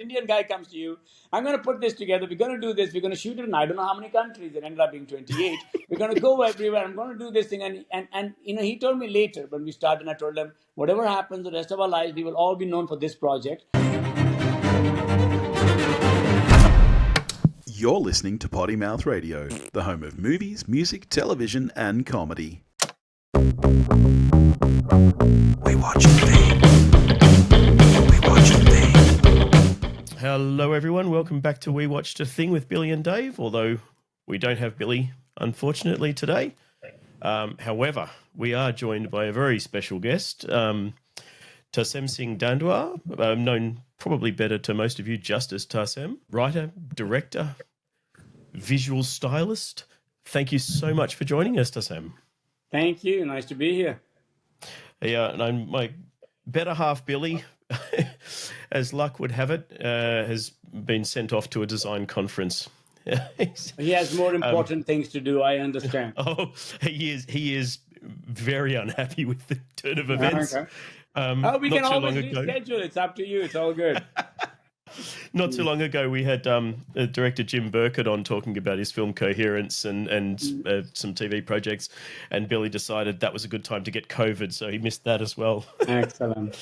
Indian guy comes to you, I'm going to put this together. We're going to do this. We're going to shoot it in I don't know how many countries. It ended up being 28. We're going to go everywhere. I'm going to do this thing. And he told me later when we started, and I told him, whatever happens the rest of our lives, we will all be known for this project. You're listening to Potty Mouth Radio, the home of movies, music, television, and comedy. We watch a thing. We watch a thing. Hello, everyone. Welcome back to We Watched a Thing with Billy and Dave, although we don't have Billy, unfortunately, today. However, we are joined by a very special guest, Tarsem Singh Dhandwar, known probably better to most of you just as Tarsem, writer, director, visual stylist. Thank you so much for joining us, Tarsem. Thank you. Nice to be here. Yeah, and my better half, Billy, as luck would have it, has been sent off to a design conference. He has more important things to do, I understand. Oh, he is very unhappy with the turn of events. Okay. We can always reschedule. It's up to you. It's all good. Not too long ago, we had director Jim Burkett on talking about his film Coherence and some TV projects, and Billy decided that was a good time to get COVID, so he missed that as well. Excellent.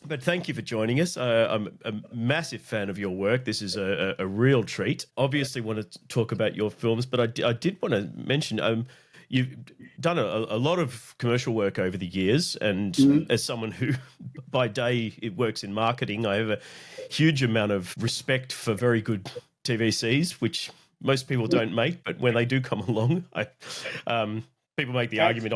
But thank you for joining us. I'm a massive fan of your work. This is a real treat. Obviously want to talk about your films, but I did want to mention you've done a lot of commercial work over the years, and as someone who by day it works in marketing, I have a huge amount of respect for very good TVCs, which most people don't make, but when they do come along, people make the argument,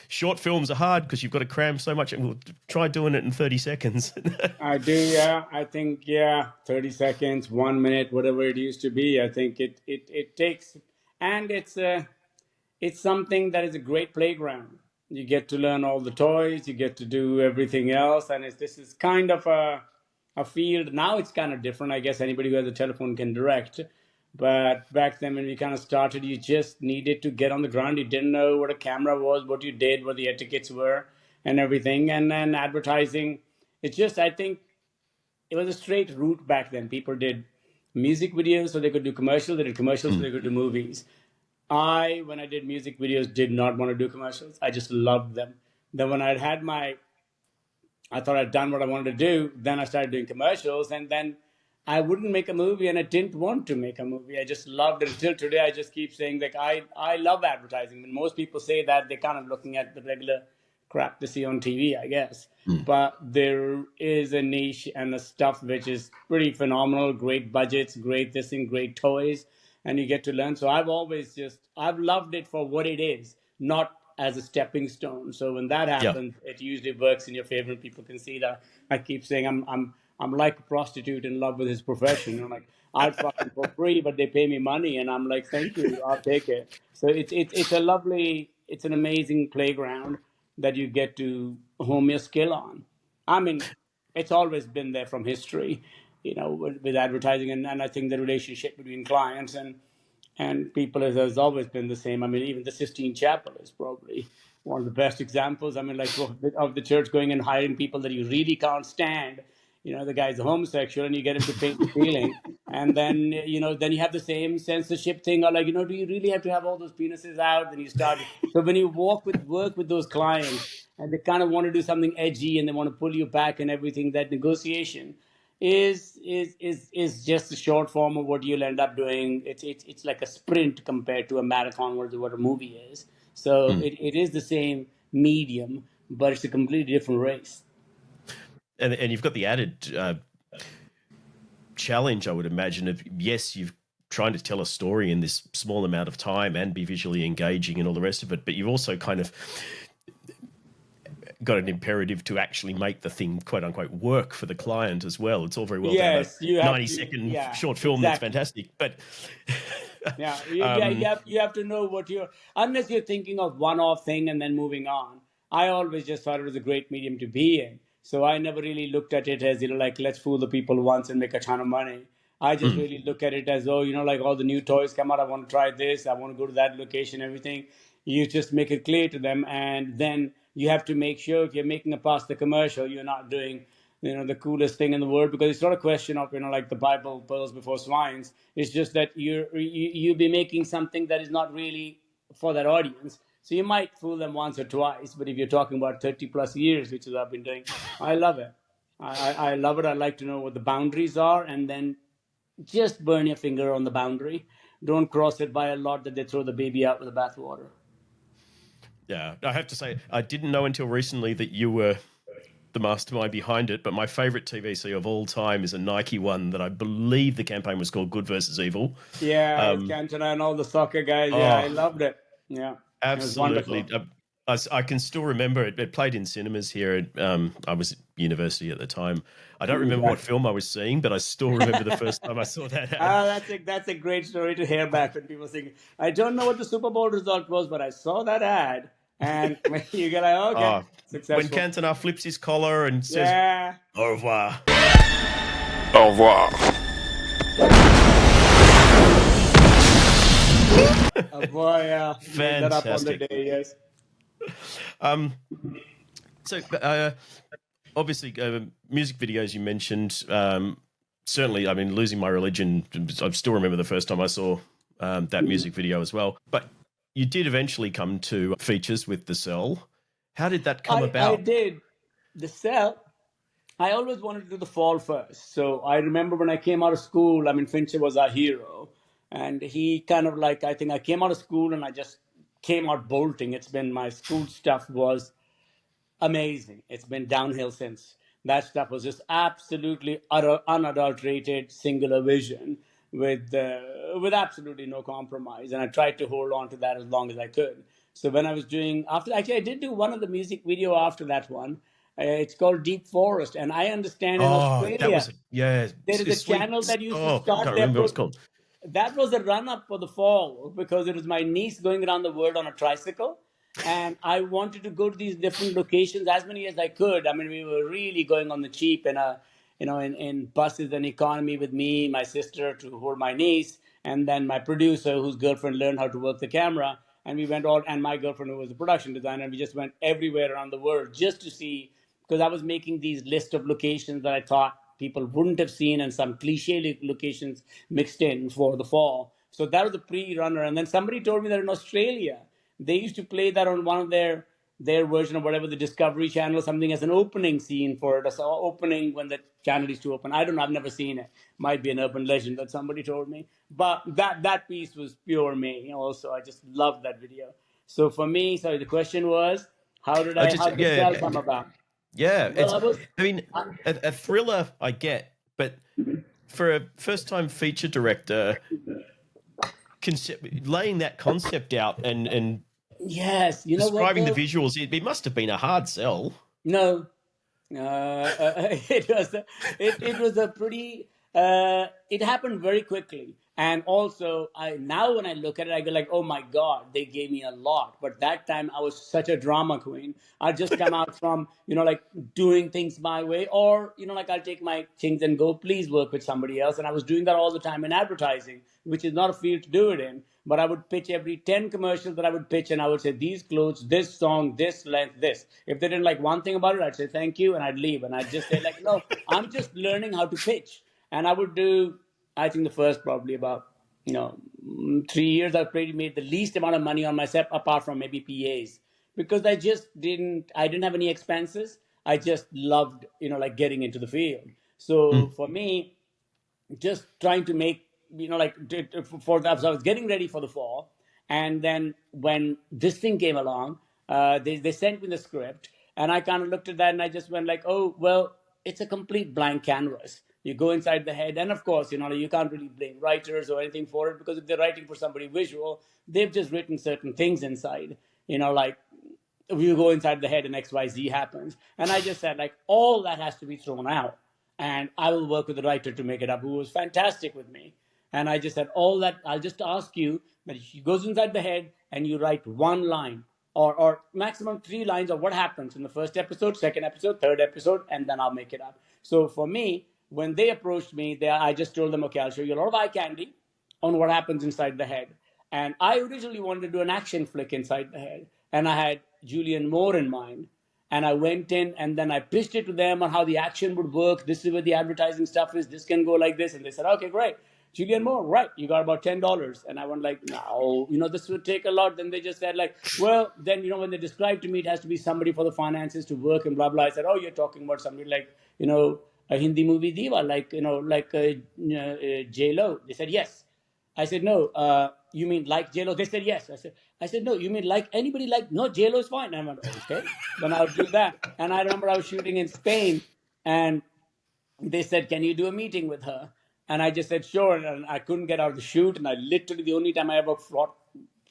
short films are hard because you've got to cram so much, and we'll try doing it in 30 seconds. I do, yeah. I think, 30 seconds, 1 minute, whatever it used to be. I think it takes, and it's something that is a great playground. You get to learn all the toys, you get to do everything else, and this is kind of a field. Now it's kind of different. I guess anybody who has a telephone can direct. But back then when we kind of started, you just needed to get on the ground. You didn't know what a camera was, what you did, what the etiquettes were, and everything. And then advertising, I think it was a straight route back then. People did music videos so they could do commercials. They did commercials so they could do movies. When I did music videos, did not want to do commercials. I just loved them. Then when I thought I'd done what I wanted to do, then I started doing commercials, and then I wouldn't make a movie, and I didn't want to make a movie. I just loved it. Until today, I just keep saying, like, I love advertising. When most people say that, they're kind of looking at the regular crap they see on TV, I guess. But there is a niche and the stuff which is pretty phenomenal, great budgets, great this thing, great toys, and you get to learn. So I've loved it for what it is, not as a stepping stone. So when that happens, it usually works in your favor, and people can see that. I keep saying I'm like a prostitute in love with his profession. I'm like, I'd fuck him for free, but they pay me money, and I'm like, thank you, I'll take it. So it's an amazing playground that you get to hone your skill on. I mean, it's always been there from history, with advertising, and I think the relationship between clients and people has always been the same. I mean, even the Sistine Chapel is probably one of the best examples. I mean, like of the church going and hiring people that you really can't stand. The guy's a homosexual, and you get him to paint the ceiling, and then then you have the same censorship thing, or like, do you really have to have all those penises out? Then you start. So when you work with those clients, and they kind of want to do something edgy, and they want to pull you back and everything, that negotiation is just a short form of what you'll end up doing. It's like a sprint compared to a marathon, what a movie is. So it is the same medium, but it's a completely different race. And you've got the added challenge, I would imagine, of, yes, you're trying to tell a story in this small amount of time and be visually engaging and all the rest of it, but you've also kind of got an imperative to actually make the thing, quote unquote, work for the client as well. It's all very well to have a 90-second short film that's fantastic, but you have to know what unless you're thinking of one-off thing and then moving on. I always just thought it was a great medium to be in. So I never really looked at it as, like, let's fool the people once and make a ton of money. I just really look at it as, like all the new toys come out, I want to try this, I want to go to that location, everything. You just make it clear to them, and then you have to make sure if you're making it past the commercial, you're not doing the coolest thing in the world, because it's not a question of like the Bible, pearls before swines. It's just that you be making something that is not really for that audience. So you might fool them once or twice, but if you're talking about 30 plus years, which is what I've been doing, I love it. I love it. I like to know what the boundaries are, and then just burn your finger on the boundary. Don't cross it by a lot that they throw the baby out with the bathwater. Yeah, I have to say, I didn't know until recently that you were the mastermind behind it, but my favorite TVC of all time is a Nike one that I believe the campaign was called Good versus Evil. Yeah, with Cantona and all the soccer guys. Yeah, I Oh, loved it. Yeah, it was absolutely. wonderful. I can still remember it. It played in cinemas here. I was at university at the time. I don't remember what film I was seeing, but I still remember the first time I saw that ad. That's a great story to hear back when people sing. I don't know what the Super Bowl result was, but I saw that ad, and you get like, okay, Oh, when successful. Cantona flips his collar and says, Yeah. Au revoir. Au revoir. Oh boy, yeah. Made that up on the Fantastic. day, yes. So, obviously, music videos you mentioned. Certainly, I mean, Losing My Religion, I still remember the first time I saw that music video as well. But you did eventually come to features with The Cell. How did that come I about? did. The Cell, I always wanted to do the fall first. So I remember when I came out of school, I mean, Fincher was our hero. And he kind of like, I think I came out of school and I just came out bolting. It's been my school stuff was amazing. It's been downhill since. That stuff was just absolutely unadulterated, singular vision with absolutely no compromise. And I tried to hold on to that as long as I could. So when I was doing after, actually, I did do one of the music video after that one. It's called Deep Forest, and I understand in Oh, that Australia was, yeah, there is a sweet. channel that used to Oh, start can't their remember what it's called. that was a run up for the fall because it was my niece going around the world on a tricycle. And I wanted to go to these different locations as many as I could. I mean, we were really going on the cheap in buses and economy with me, my sister to hold my niece, and then my producer, whose girlfriend learned how to work the camera. And we went all, and my girlfriend, who was a production designer, and we just went everywhere around the world just to see, because I was making these list of locations that I thought people wouldn't have seen and some cliche locations mixed in for the fall. So that was a pre-runner. And then somebody told me that in Australia, they used to play that on one of their version of whatever the Discovery Channel or something as an opening scene for it. So opening when the channel used to open. I don't know. I've never seen it. Might be an urban legend that somebody told me. But that piece was pure me. Also, I just loved that video. So for me, sorry, the question was, I just, how did the yeah, cell come about? yeah. Well, It's, I mean, a thriller I get, but for a first-time feature director, laying that concept out and yes, you know what describing the though? visuals, it must have been a hard sell. No, it was a pretty it happened very quickly, and also I now when I look at it I go like, oh my god, they gave me a lot, but that time I was such a drama queen. I just come out from like doing things my way, or like I'll take my things and go, please work with somebody else, and I was doing that all the time in advertising, which is not a field to do it in. But I would pitch every 10 commercials that I would pitch, and I would say, these clothes, this song, this length, this. If they didn't like one thing about it, I'd say, thank you, and I'd leave. And I'd just say, like, no, I'm just learning how to pitch. And I would do, I think the first probably about, 3 years, I probably made the least amount of money on myself, apart from maybe PAs. Because I didn't have any expenses. I just loved, like getting into the field. So Mm. for me, just trying to make like for that. So I was getting ready for the fall, and then when this thing came along, they sent me the script, and I kind of looked at that and I just went like, oh well, it's a complete blank canvas. You go inside the head, and of course, you can't really blame writers or anything for it, because if they're writing for somebody visual, they've just written certain things inside. Like we go inside the head and XYZ happens. And I just said, like, all that has to be thrown out. And I will work with the writer to make it up, who was fantastic with me. And I just said, all that, I'll just ask you that he goes inside the head and you write one line, or maximum 3 lines of what happens in the first episode, second episode, third episode, and then I'll make it up. So for me, when they approached me, I just told them, okay, I'll show you a lot of eye candy on what happens inside the head. And I originally wanted to do an action flick inside the head, and I had Julian Moore in mind. And I went in and then I pitched it to them on how the action would work. This is where the advertising stuff is. This can go like this. And they said, okay, great. Julian Moore, right? You got about $10. And I went like, no, this would take a lot. Then they just said like, well, then when they described to me, it has to be somebody for the finances to work and blah blah. I said, oh, you're talking about somebody like a Hindi movie diva, like J Lo. They said yes. I said, no, you mean like J-Lo? They said, yes. I said, no, you mean like anybody like, no, J-Lo is fine. And I went, okay, then I'll do that. And I remember I was shooting in Spain and they said, can you do a meeting with her? And I just said, sure. And I couldn't get out of the shoot. And I literally, the only time I ever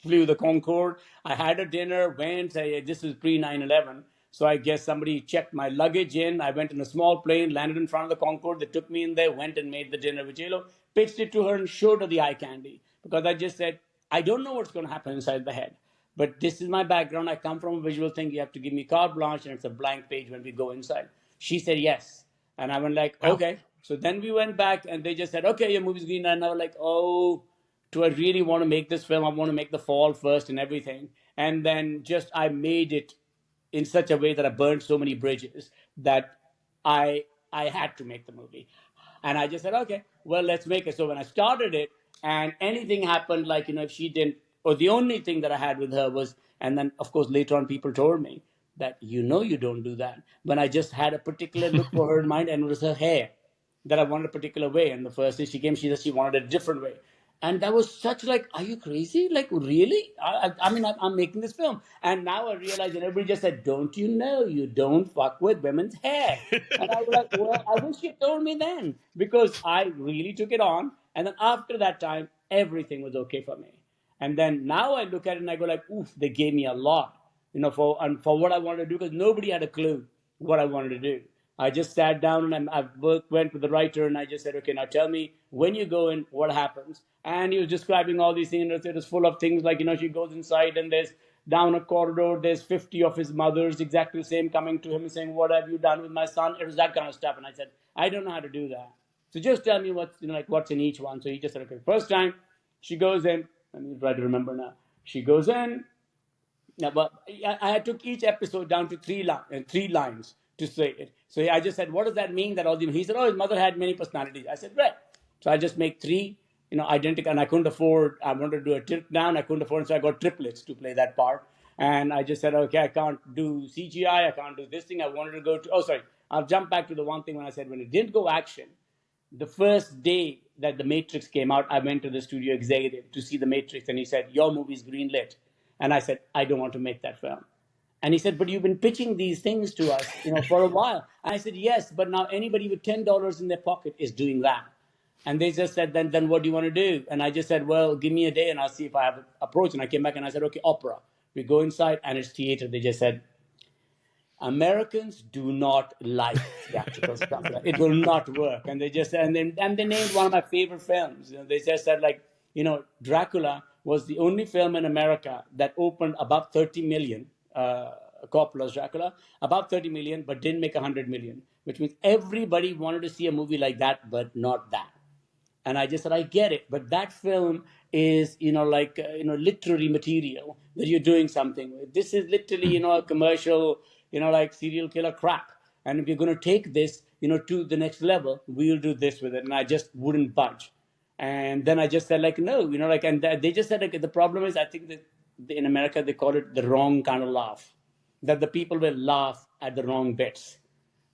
flew the Concorde, I had a dinner, went, this was pre 9/11. So I guess somebody checked my luggage in. I went in a small plane, landed in front of the Concorde. They took me in there, went and made the dinner with J-Lo, pitched it to her and showed her the eye candy. Because I just said, I don't know what's going to happen inside the head. But this is my background. I come from a visual thing. You have to give me carte blanche and it's a blank page when we go inside. She said yes. And I went like, Wow. okay. So then we went back and they just said, okay, your movie's green. And I was like, oh, do I really want to make this film? I want to make the fall first and everything. And then just I made it in such a way that I burned so many bridges that I had to make the movie. And I just said, okay, well, let's make it. So when I started it and anything happened, like, if she didn't, or the only thing that I had with her was, and then of course later on people told me that, you don't do that. When I just had a particular look for her in mind and it was her hair that I wanted a particular way. And the first day she came, she said she wanted a different way. And that was such like, are you crazy? Like, really? I mean, I'm making this film. And now I realize that everybody just said, don't you know you don't fuck with women's hair? And I was like, well, I wish you told me then because I really took it on. And then after that time, everything was okay for me. And then now I look at it and I go like, oof, they gave me a lot, for what I wanted to do because nobody had a clue what I wanted to do. I just sat down and went with the writer and I just said, okay, now tell me when you go in, what happens? And he was describing all these things. And it was full of things like, she goes inside and there's down a corridor, there's 50 of his mothers, exactly the same, coming to him and saying, what have you done with my son? It was that kind of stuff. And I said, I don't know how to do that. So just tell me what's in each one. So he just said, okay, first time she goes in, let me try to remember now. She goes in, yeah, but I took each episode down to three lines to say it. So I just said, what does that mean? That all the he said, oh, his mother had many personalities. I said, right. So I just make three, identical, and I couldn't afford. I wanted to do a trip down. I couldn't afford, so I got triplets to play that part. And I just said, okay, I can't do CGI. I can't do this thing. I wanted to go to. Oh, sorry. I'll jump back to the one thing when I said when it didn't go action. The first day that The Matrix came out, I went to the studio executive to see The Matrix, and he said, your movie's greenlit. And I said, I don't want to make that film. And he said, but you've been pitching these things to us, for a while. And I said, yes, but now anybody with $10 in their pocket is doing that. And they just said, then what do you want to do? And I just said, well, give me a day and I'll see if I have an approach. And I came back and I said, okay, opera. We go inside and it's theater. They just said, Americans do not like theatrical stuff. It will not work. And they just and they named one of my favorite films. They just said Dracula was the only film in America that opened above 30 million. Coppola's Dracula above 30 million, but didn't make 100 million, which means everybody wanted to see a movie like that, but not that. And I just said, I get it, but that film is, literary material that you're doing something with. This is literally, a commercial, like serial killer crap. And if you're going to take this, to the next level, we'll do this with it. And I just wouldn't budge. And then I just said, no, and they just said, the problem is, I think that in America, they call it the wrong kind of laugh, that the people will laugh at the wrong bits.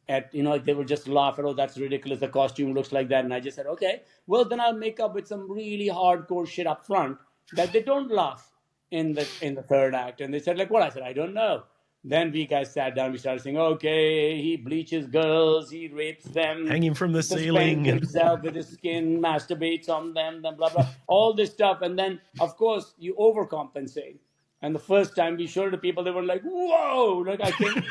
They will just laugh at, oh, that's ridiculous. The costume looks like that. And I just said, okay, well, then I'll make up with some really hardcore shit up front that they don't laugh in the third act. And they said, what? I said, I don't know. Then we guys sat down. We started saying, okay, he bleaches girls, he rapes them, Hang him from the ceiling, himself with his skin, masturbates on them, then blah blah, all this stuff. And then, of course, you overcompensate. And the first time we showed it to people, they were like, whoa, I can't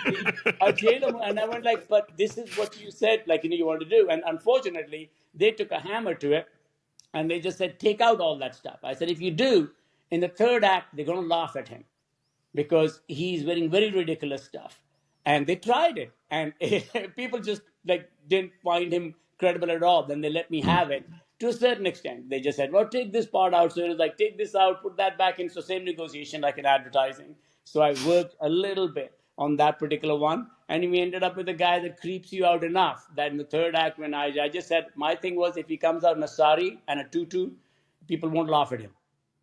I jailed them. And I went but this is what you said, you want to do. And unfortunately, they took a hammer to it and they just said, take out all that stuff. I said, if you do, in the third act, they're going to laugh at him because he's wearing very ridiculous stuff. And they tried it. And people just didn't find him credible at all. Then they let me have it. To a certain extent, they just said, well, take this part out. So it was take this out, put that back in. So same negotiation like in advertising. So I worked a little bit on that particular one. And we ended up with a guy that creeps you out enough that in the third act, when I just said, my thing was, if he comes out in a sari and a tutu, people won't laugh at him.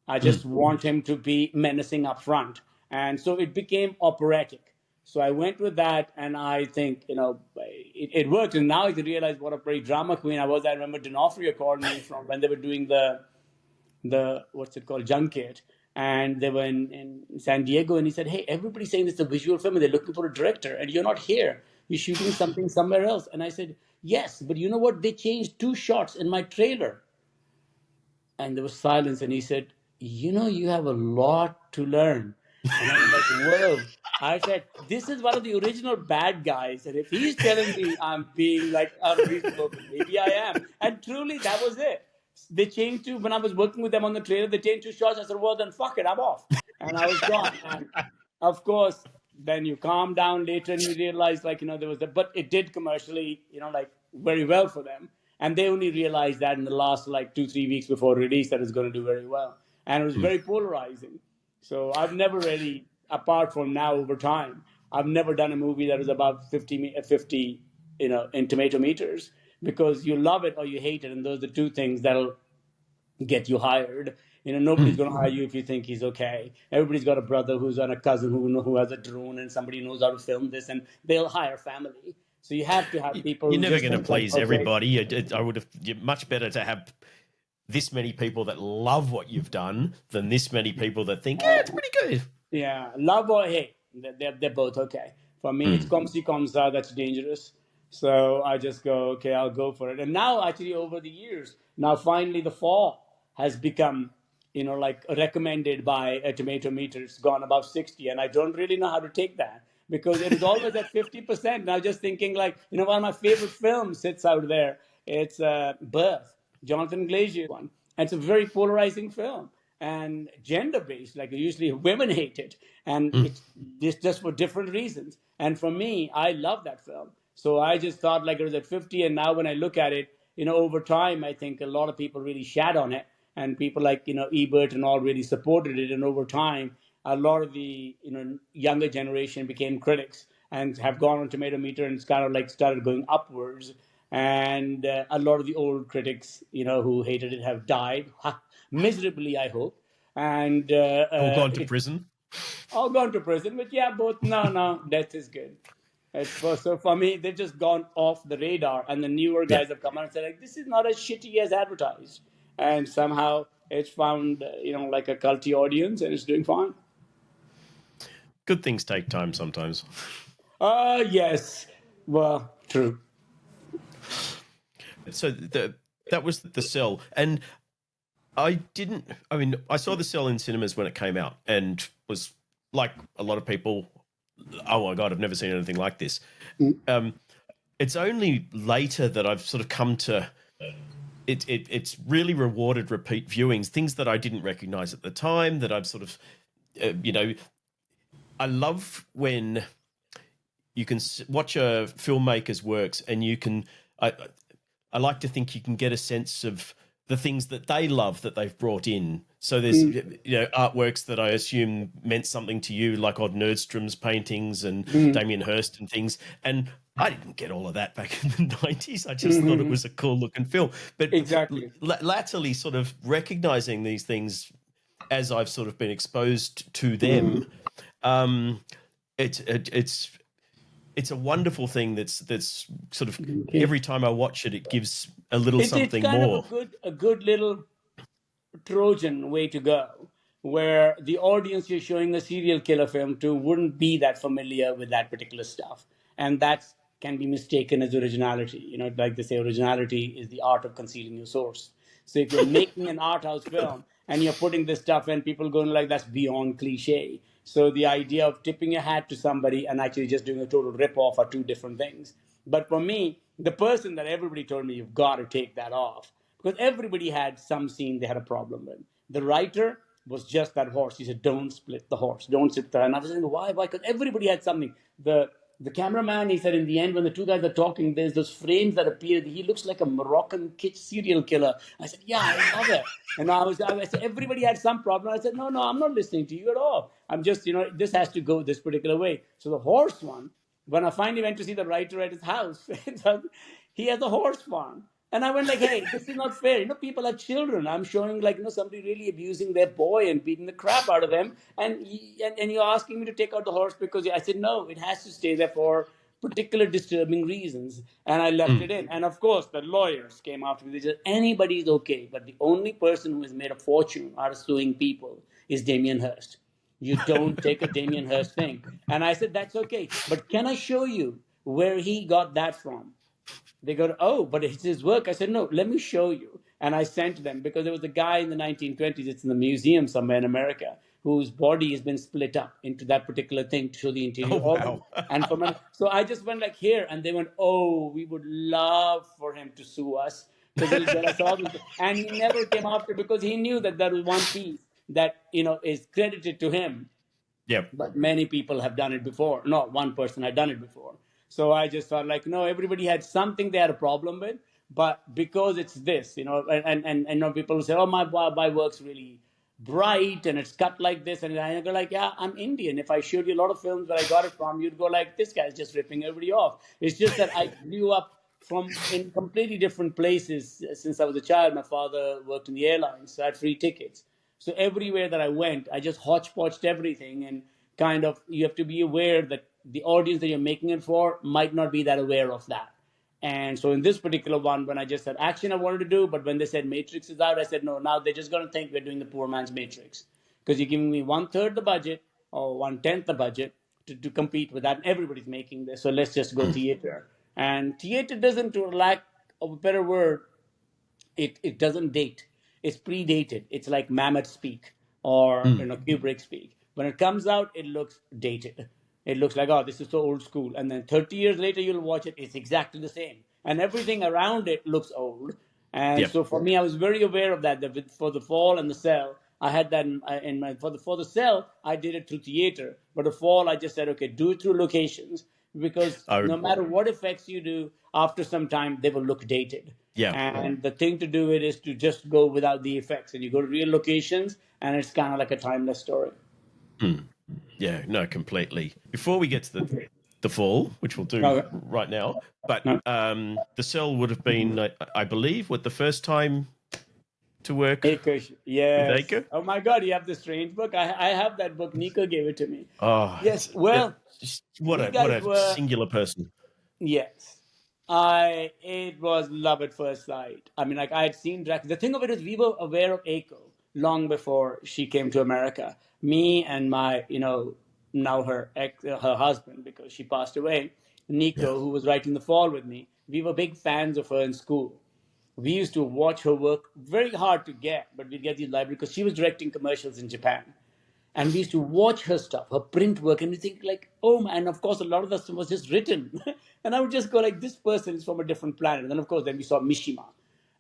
I just want him to be menacing up front. And so it became operatic. So I went with that, and I think, it worked. And now I can realize what a great drama queen I was. I remember D'Onofrio called me from when they were doing the what's it called, junket, and they were in San Diego, and he said, hey, everybody's saying this is a visual film and they're looking for a director, and you're not here, you're shooting something somewhere else. And I said, yes, but you know what, they changed 2 shots in my trailer. And there was silence, and he said, you have a lot to learn. And I was like, whoa. I said, this is one of the original bad guys, and if he's telling me I'm being like unreasonable, maybe I am. And truly, that was it. They changed when I was working with them on the trailer, they changed 2 shots. I said, well, then fuck it, I'm off. And I was gone. And of course, then you calm down later and you realize, there was but it did commercially, very well for them. And they only realized that in the last 2-3 weeks before release that it's going to do very well. And it was very polarizing. So I've never really, apart from now over time, I've never done a movie that was about 50 in tomato meters, because you love it or you hate it. And those are the two things that'll get you hired. Nobody's going to hire you if you think he's okay. Everybody's got a brother who's on a cousin who has a drone, and somebody knows how to film this, and they'll hire family. So you have to have people. You're who never just going to think like, please okay. everybody. I would have much better to have this many people that love what you've done than this many people that think, yeah, it's pretty good. Yeah, love or hate, they're both okay. For me, it's comme si comme ça, that's dangerous. So I just go, okay, I'll go for it. And now, actually, over the years, now finally the fall has become, recommended by a tomato meter. It's gone above 60, and I don't really know how to take that, because it is always at 50%. Now, just thinking one of my favorite films sits out there. It's Birth, Jonathan Glazier's one. And it's a very polarizing film and gender based. Like, usually women hate it, and it's just for different reasons. And for me, I love that film. So I just thought it was at 50. And now when I look at it, over time, I think a lot of people really shat on it, and people like, Ebert and all really supported it. And over time, a lot of the, younger generation became critics and have gone on tomato meter, and it's kind of started going upwards. And a lot of the old critics, who hated it, have died miserably, I hope. And All gone to prison. All gone to prison. But yeah, both. No, death is good. So for me, they've just gone off the radar, and the newer guys have come out and said, this is not as shitty as advertised. And somehow it's found, like a culty audience, and it's doing fine. Good things take time sometimes. Yes. Well, true. So that was The Cell. And I saw The Cell in cinemas when it came out, and was like a lot of people, oh my God, I've never seen anything like this. It's only later that I've sort of come to it's really rewarded repeat viewings, things that I didn't recognize at the time, that I've sort of, I love when you can watch a filmmaker's works, and you can, I like to think you can get a sense of the things that they love that they've brought in. So there's artworks that I assume meant something to you, like Odd Nerdstrom's paintings and Damien Hirst and things. And I didn't get all of that back in the 90s. I just thought it was a cool looking film. But exactly, latterly sort of recognizing these things as I've sort of been exposed to them, it's a wonderful thing that's sort of every time I watch it, it gives a little something it's kind more. Of a good little Trojan way to go, where the audience you're showing a serial killer film to wouldn't be that familiar with that particular stuff. And that can be mistaken as originality. Like they say, originality is the art of concealing your source. So if you're making an art house film and you're putting this stuff in, people going like, that's beyond cliche. So the idea of tipping your hat to somebody and actually just doing a total rip-off are two different things. But for me, the person that everybody told me, you've got to take that off, because everybody had some scene they had a problem with. The writer was just that horse. He said, don't split the horse. Don't sit there. And I was saying, why? Because everybody had something. The the cameraman, he said, in the end, when the two guys are talking, there's those frames that appear. He looks like a Moroccan serial killer. I said, yeah, I love it. And I said, everybody had some problem. I said, no, I'm not listening to you at all. I'm just, this has to go this particular way. So the horse one, when I finally went to see the writer at his house, he has a horse farm. And I went like, hey, this is not fair. People have children. I'm showing like, somebody really abusing their boy and beating the crap out of them. And you're asking me to take out the horse because I said, no, it has to stay there for particular disturbing reasons. And I left it in. And of course, the lawyers came after me. They said, anybody's okay. But the only person who has made a fortune out of suing people is Damien Hirst. You don't take a Damien Hirst thing. And I said, that's okay. But can I show you where he got that from? They go, oh, but it's his work. I said, no, let me show you. And I sent them because there was a guy in the 1920s, it's in the museum somewhere in America, whose body has been split up into that particular thing to show the interior Oh, organ. wow. And so I just went like here, and they went, oh, we would love for him to sue us because he'll get us all. And he never came after because he knew that there was one piece that is credited to him, Yep. but many people have done it before. Not one person had done it before. So I just thought like, no, everybody had something they had a problem with, but because it's this, and people say, oh, my work's really bright and it's cut like this, and I go like, yeah, I'm Indian. If I showed you a lot of films where I got it from, you'd go like, this guy's just ripping everybody off. It's just that I grew up in completely different places since I was a child. My father worked in the airlines, so I had free tickets. So everywhere that I went, I just hodgepodged everything, and kind of you have to be aware that the audience that you're making it for might not be that aware of that. And so in this particular one, when I just said action I wanted to do, but when they said Matrix is out, I said no, now they're just going to think we're doing the poor man's Matrix. Because you're giving me 1/3 the budget or 1/10 the budget to compete with that. And everybody's making this, so let's just go theater. And theater doesn't, to lack of a better word, it doesn't date. It's predated. It's like Mammoth speak or Kubrick speak. When it comes out, it looks dated. It looks like, oh, this is so old school. And then 30 years later, you'll watch it. It's exactly the same, and everything around it looks old. And Yep. so for me, I was very aware of that. That for the Fall and the Cell, I had that in my for the Cell. I did it through theater, but the Fall, I just said, okay, do it through locations because I, no matter what effects you do, after some time they will look dated. yeah. And the thing to do it is to just go without the effects, and you go to real locations, and it's kind of like a timeless story. Yeah, no, completely. Before we get to the Fall, which we'll do Okay. right now, but No. the Cell would have been, I believe, what the first time to work Akash, with yes. Aker. Oh my God, you have the strange book. I have that book. Nico gave it to me. Oh, Yes. Well, what we a guys were. singular person. Yes. It was love at first sight. I mean, like I had seen Dracula. The thing of it is, we were aware of Aiko long before she came to America. Me and my, now her husband, because she passed away, Nico, who was writing The Fall with me. We were big fans of her in school. We used to watch her work, very hard to get, but we'd get these library because she was directing commercials in Japan. And we used to watch her stuff, her print work, and we think like, oh man, and of course a lot of the stuff was just written. And I would just go like, this person is from a different planet. And then of course then we saw Mishima.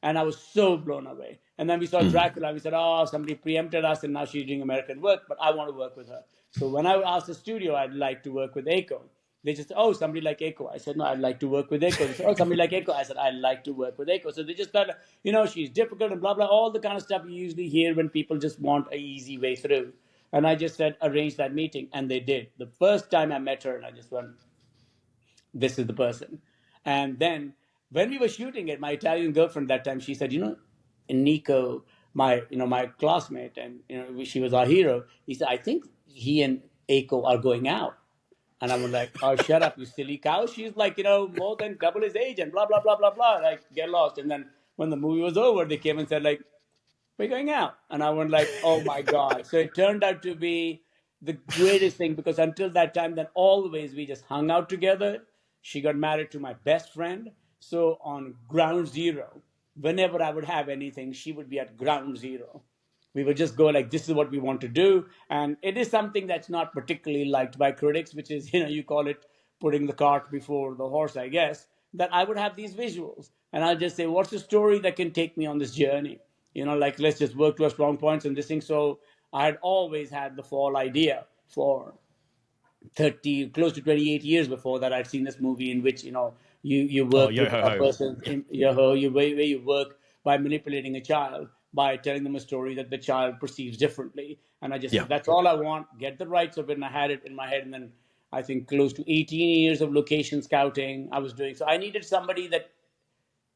And I was so blown away. And then we saw Dracula, and we said, oh, somebody preempted us, and now she's doing American work, but I want to work with her. So when I asked the studio, I'd like to work with Aiko. They just, oh, somebody like Aiko. I said, no, I'd like to work with Aiko. They said, oh, somebody like Aiko. I said, I'd like to work with Aiko. So they just thought, she's difficult and blah, blah, all the kind of stuff you usually hear when people just want an easy way through. And I just said, arrange that meeting. And they did. The first time I met her, and I just went, this is the person. And then when we were shooting it, my Italian girlfriend that time, she said, Nico, my classmate, and she was our hero. He said, I think he and Aiko are going out. And I was like, oh, shut up, you silly cow. She's like, more than double his age and blah, blah, blah, blah, blah. Like, get lost. And then when the movie was over, they came and said, like, we're going out. And I went like, oh my God. So it turned out to be the greatest thing because until that time, then always we just hung out together. She got married to my best friend. So on ground zero, whenever I would have anything, she would be at ground zero. We would just go like, this is what we want to do. And it is something that's not particularly liked by critics, which is, you call it putting the cart before the horse, I guess, that I would have these visuals. And I'll just say, what's the story that can take me on this journey? Like let's just work to our strong points and this thing. So I had always had the Fall idea for 30, close to 28 years before that, I'd seen this movie in which, you Oh, work yo with ho a ho. person, where you work by manipulating a child, by telling them a story that the child perceives differently. And I just Yeah. said, that's all I want, get the rights of it. And I had it in my head. And then I think close to 18 years of location scouting I was doing. So I needed somebody that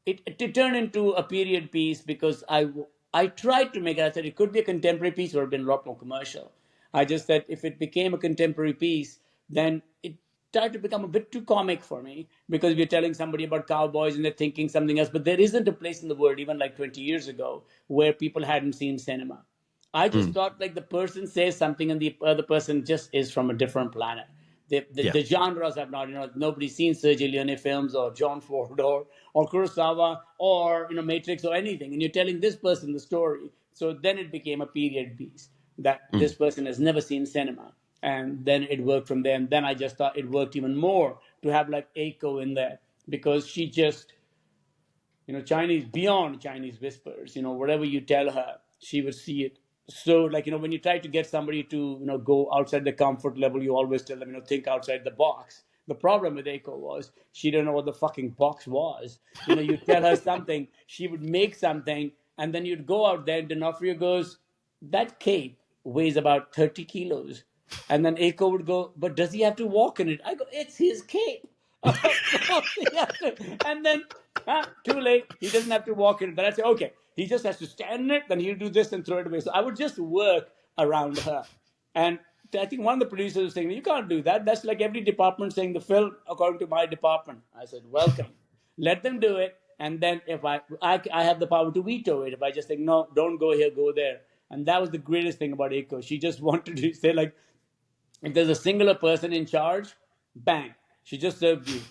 it turned into a period piece because I tried to make it. I said it could be a contemporary piece or have been a lot more commercial. I just said if it became a contemporary piece, then it started to become a bit too comic for me because we're telling somebody about cowboys and they're thinking something else. But there isn't a place in the world, even like 20 years ago, where people hadn't seen cinema. I just Mm. thought like the person says something and the other person just is from a different planet. Yeah. The genres have not, nobody's seen Sergio Leone films or John Ford or Kurosawa or, Matrix or anything. And you're telling this person the story. So then it became a period piece that Mm. this person has never seen cinema. And then it worked from there. And then I just thought it worked even more to have like Aiko in there because she just, Chinese beyond Chinese whispers. Whatever you tell her, she would see it. So, like, when you try to get somebody to, go outside the comfort level, you always tell them, think outside the box. The problem with Eiko was she didn't know what the fucking box was. You tell her something, she would make something, and then you'd go out there, and D'Onofrio goes, that cape weighs about 30 kilos. And then Eiko would go, but does he have to walk in it? I go, it's his cape. Of course he has to. And then, too late. He doesn't have to walk in it. Then I say, okay, he just has to stand in it. Then he'll do this and throw it away. So I would just work around her. And I think one of the producers was saying, you can't do that. That's like every department saying the film according to my department. I said, welcome. Let them do it. And then if I have the power to veto it. If I just think, no, don't go here, go there. And that was the greatest thing about Eiko. She just wanted to say, like, if there's a singular person in charge, bang, she just served you.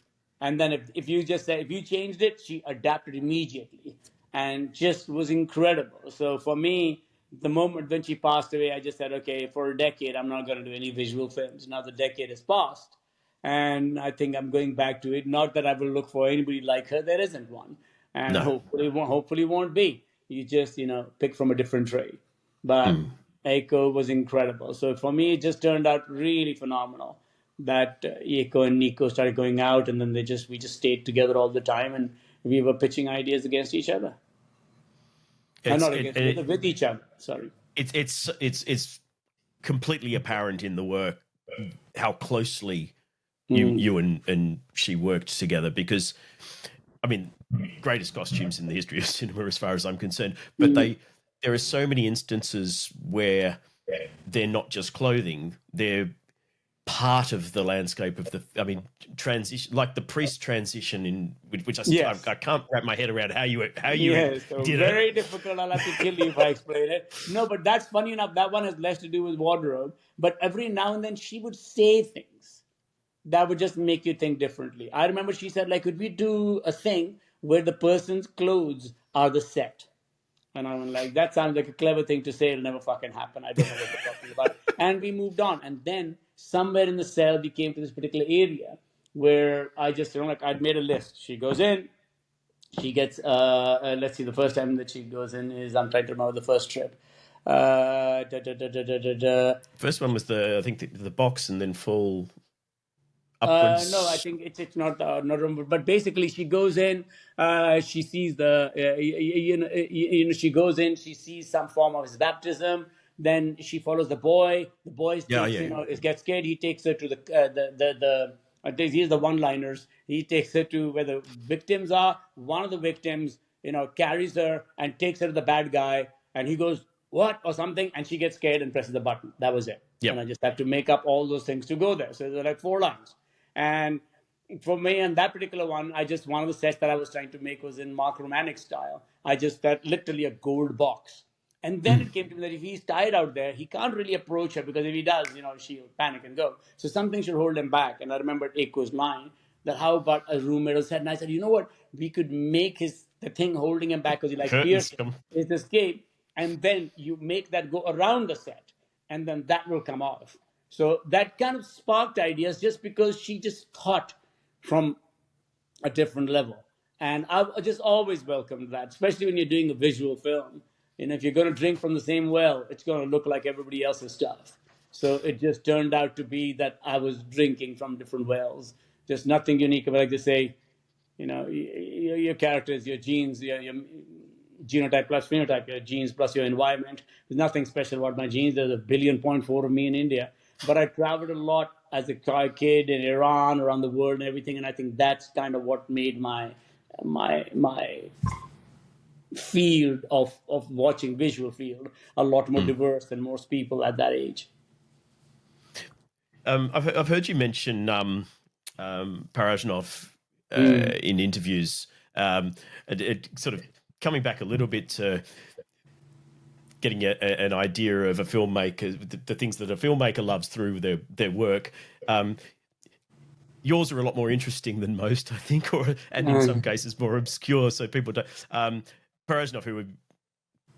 And then if you just said, if you changed it, she adapted immediately and just was incredible. So for me, the moment when she passed away, I just said, okay, for a decade, I'm not going to do any visual films. Now the decade has passed. And I think I'm going back to it. Not that I will look for anybody like her. There isn't one. And No. hopefully won't be. You just, pick from a different tree. But Mm. Echo was incredible. So for me, it just turned out really phenomenal that Echo and Nico started going out, and then we just stayed together all the time, and we were pitching ideas against each other, and It's not it, against each it, other, with each other. Sorry. it's completely apparent in the work how closely Mm. you and she worked together because I mean greatest costumes in the history of cinema as far as I'm concerned, but Mm. there are so many instances where they're not just clothing, they're part of the landscape of the transition, like the priest transition in which Yes. I can't wrap my head around how you Yes, so did it. very difficult. I'll have to kill you if I explain it. No, but that's funny enough. That one has less to do with wardrobe. But every now and then she would say things that would just make you think differently. I remember she said, like, could we do a thing where the person's clothes are the set? And I was like, that sounds like a clever thing to say. It'll never fucking happen. I don't know what you're talking about. And we moved on. And then somewhere in the cell, we came to this particular area where I just, like, I'd made a list. She goes in, she gets, let's see, the first time that she goes in is, I'm trying to remember the first trip. First one was I think the box and then fall No, I upwards. think it's not remember. But basically, she goes in. She sees she goes in. She sees some form of his baptism. Then she follows the boy. The boy Yeah, takes, yeah. gets scared. He takes her to the. Here's the one-liners. He takes her to where the victims are. One of the victims, carries her and takes her to the bad guy. And he goes, "What?" or something, and she gets scared and presses the button. That was it. And Yep. I just have to make up all those things to go there. So they're like 4 lines. And for me, on that particular one, one of the sets that I was trying to make was in Mark Romanek style. I just got literally a gold box. And then it came to me that if he's tied out there, he can't really approach her because if he does, she'll panic and go. So something should hold him back. And I remembered Eko's line that how about a roommate was said, and I said, you know what? We could make the thing holding him back because he likes Curtains piercing, come. his escape, and then you make that go around the set, and then that will come off. So that kind of sparked ideas just because she just thought from a different level. And I've just always welcomed that, especially when you're doing a visual film. If you're going to drink from the same well, it's going to look like everybody else's stuff. So it just turned out to be that I was drinking from different wells. Just nothing unique. But like they say, your characters, your genes, your genotype plus phenotype, your genes plus your environment. There's nothing special about my genes. There's a 1.4 billion of me in India. But I traveled a lot as a kid in Iran, around the world, and everything. And I think that's kind of what made my field of watching, visual field, a lot more diverse than most people at that age. I've heard you mention Parajanov in interviews. It sort of coming back a little bit to getting an idea of a filmmaker, the things that a filmmaker loves through their work. Yours are a lot more interesting than most, I think, and in some cases more obscure. So people don't. Parajanov, who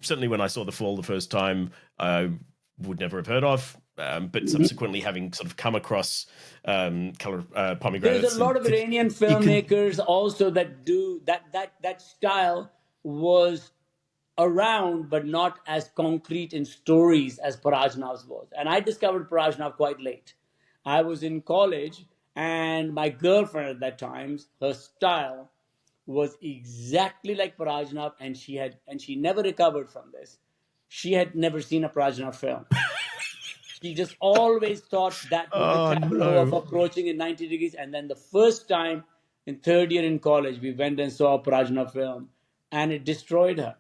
certainly when I saw The Fall the first time, I would never have heard of. But subsequently having sort of come across color pomegranates. There's a lot of Iranian filmmakers also that do that style was around, but not as concrete in stories as Parajnav's was. And I discovered Parajnav quite late. I was in college, and my girlfriend at that time, her style was exactly like Parajnav, and she never recovered from this. She had never seen a Parajnav film. She just always thought that was the tableau of approaching in 90 degrees. And then the first time in third year in college, we went and saw a Prajna film, and it destroyed her.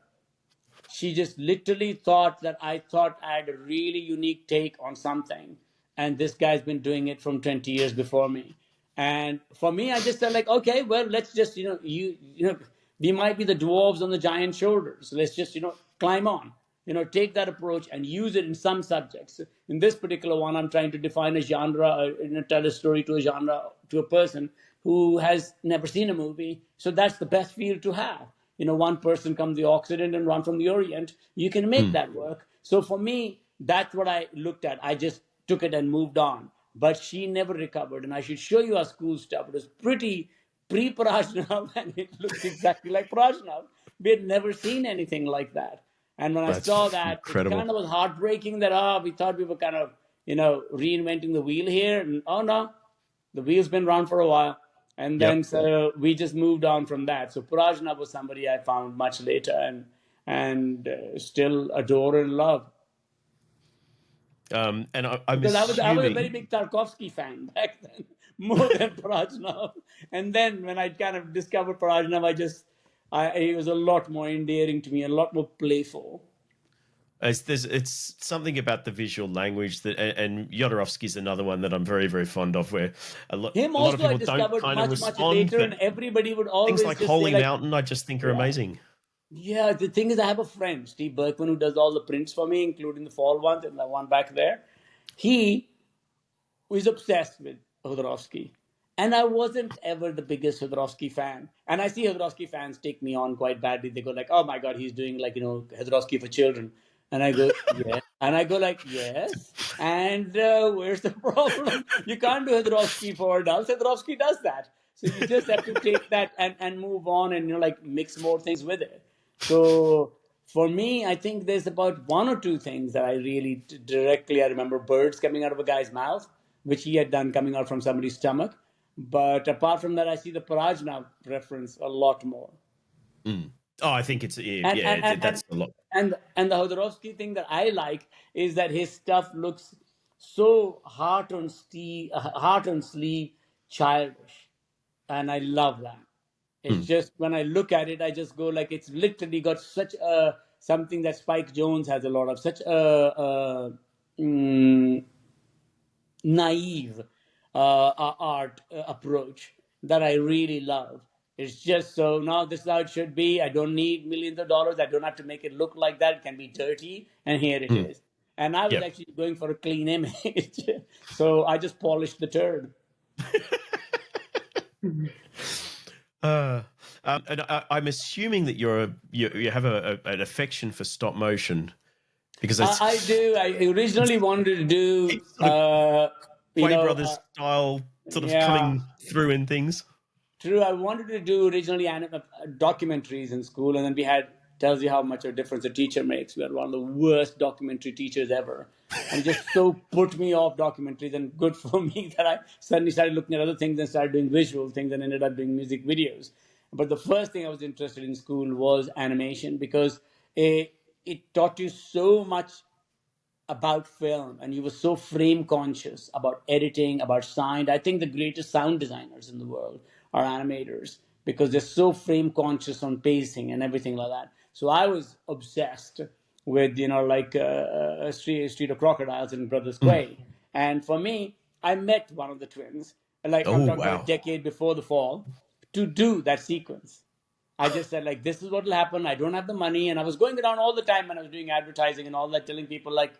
She just literally thought that I thought I had a really unique take on something, and this guy's been doing it from 20 years before me. And for me, I just felt like, okay, well, let's just, we might be the dwarves on the giant shoulders. So let's just, climb on, take that approach and use it in some subjects. In this particular one, I'm trying to define a genre, tell a story to a genre, to a person who has never seen a movie. So that's the best field to have. One person comes the Occident and one from the Orient. You can make that work. So for me, that's what I looked at. I just took it and moved on. But she never recovered. And I should show you our school stuff. It was pretty pre-Prajnav, and it looks exactly like Prajnav. We had never seen anything like that. And when I saw that, incredible. It kind of was heartbreaking that, we thought we were kind of, reinventing the wheel here. And oh no, the wheel's been around for a while. And then so we just moved on from that. So Prajna was somebody I found much later and still adore and love. And I'm Because I was a very assuming big Tarkovsky fan back then, more than Prajnav. And then when I kind of discovered Prajnav, it was a lot more endearing to me, a lot more playful. it's something about the visual language that, and Jodorowsky's another one that I'm very, very fond of, where a lot Him of also I people don't discovered kind of much respond. later, but and everybody would always things like just Holy say, like, Mountain, I just think are amazing. yeah, the thing is, I have a friend, Steve Berkman, who does all the prints for me, including the fall ones and the one back there. He was obsessed with Jodorowsky. And I wasn't ever the biggest Jodorowsky fan. And I see Jodorowsky fans take me on quite badly. They go like, oh my God, he's doing like, Jodorowsky for children. And I go, yeah. And I go like, yes. And where's the problem? You can't do Jodorowsky for adults. Jodorowsky does that. So you just have to take that and move on and, mix more things with it. So for me, I think there's about one or two things that I really I remember birds coming out of a guy's mouth, which he had done coming out from somebody's stomach. But apart from that, I see the Parajna reference a lot more. Oh, I think it's that's a lot. And the Hodorowski thing that I like is that his stuff looks so heart on sleeve childish, and I love that. It's just when I look at it, I just go like it's literally got such a something that Spike Jonze has a lot of, such a naive art approach that I really love. It's just so now this is how it should be. I don't need millions of dollars. I don't have to make it look like that. It can be dirty, and here it is. And I was actually going for a clean image, so I just polished the turd. And I'm assuming that you have an affection for stop motion, because I do. I originally wanted to do Way Brothers style sort of coming through in things. True. I wanted to do originally documentaries in school, and then we had tells you how much of a difference a teacher makes. We had one of the worst documentary teachers ever. And it just so put me off documentaries, and good for me that I suddenly started looking at other things and started doing visual things and ended up doing music videos. But the first thing I was interested in school was animation, because it taught you so much about film, and you were so frame conscious about editing, about sound. I think the greatest sound designers in the world are animators, because they're so frame conscious on pacing and everything like that. So I was obsessed with, like Street of Crocodiles and Brothers Quay. And for me, I met one of the twins, like I'm Oh, talking about a wow. decade before the fall, to do that sequence. I just said, like, this is what will happen. I don't have the money. And I was going around all the time when I was doing advertising and all that, telling people, like,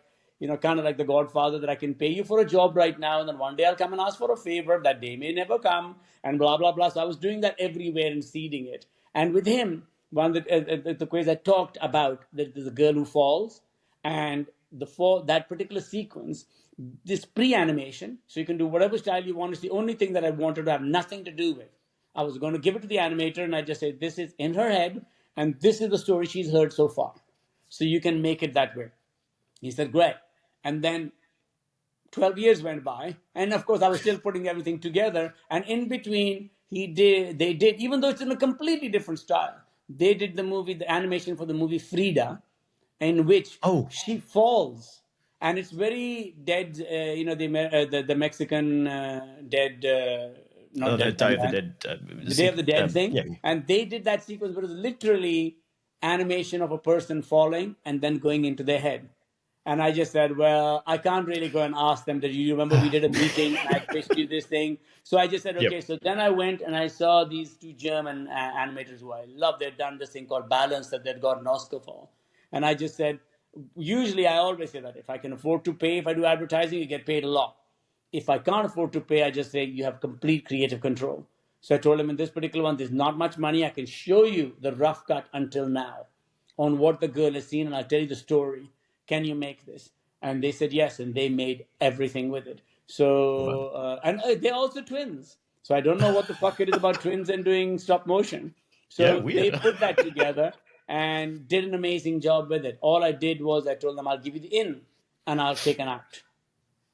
kind of like the Godfather, that I can pay you for a job right now, and then one day I'll come and ask for a favor. That day may never come, and blah, blah, blah. So I was doing that everywhere and seeding it. And with him, one of the quiz I talked about, that there's a girl who falls, and that particular sequence, this pre-animation, so you can do whatever style you want. It's the only thing that I wanted to have nothing to do with. I was going to give it to the animator, and I just said, this is in her head, and this is the story she's heard so far. So you can make it that way. He said, great. And then 12 years went by, and of course I was still putting everything together. And in between, they did, even though it's in a completely different style, they did the animation for the movie Frida, in which Oh. she falls. And it's very dead, the Mexican dead, not The dead, Day of the Dead. the Day of the Dead thing. Yeah. And they did that sequence, but it was literally animation of a person falling and then going into their head. And I just said, well, I can't really go and ask them, that you remember we did a meeting and I pitched you this thing. So I just said, okay. Yep. So then I went and I saw these two German animators who I love. They'd done this thing called Balance that they'd got an Oscar for. And I just said, usually I always say that if I can afford to pay, if I do advertising, you get paid a lot. If I can't afford to pay, I just say you have complete creative control. So I told him, in this particular one, there's not much money. I can show you the rough cut until now on what the girl has seen, and I'll tell you the story. Can you make this? And they said yes, and they made everything with it. So, and they're also twins. So I don't know what the fuck it is about twins and doing stop motion. So Yeah, weird. they put that together and did an amazing job with it. All I did was I told them, I'll give you the in and I'll take an act.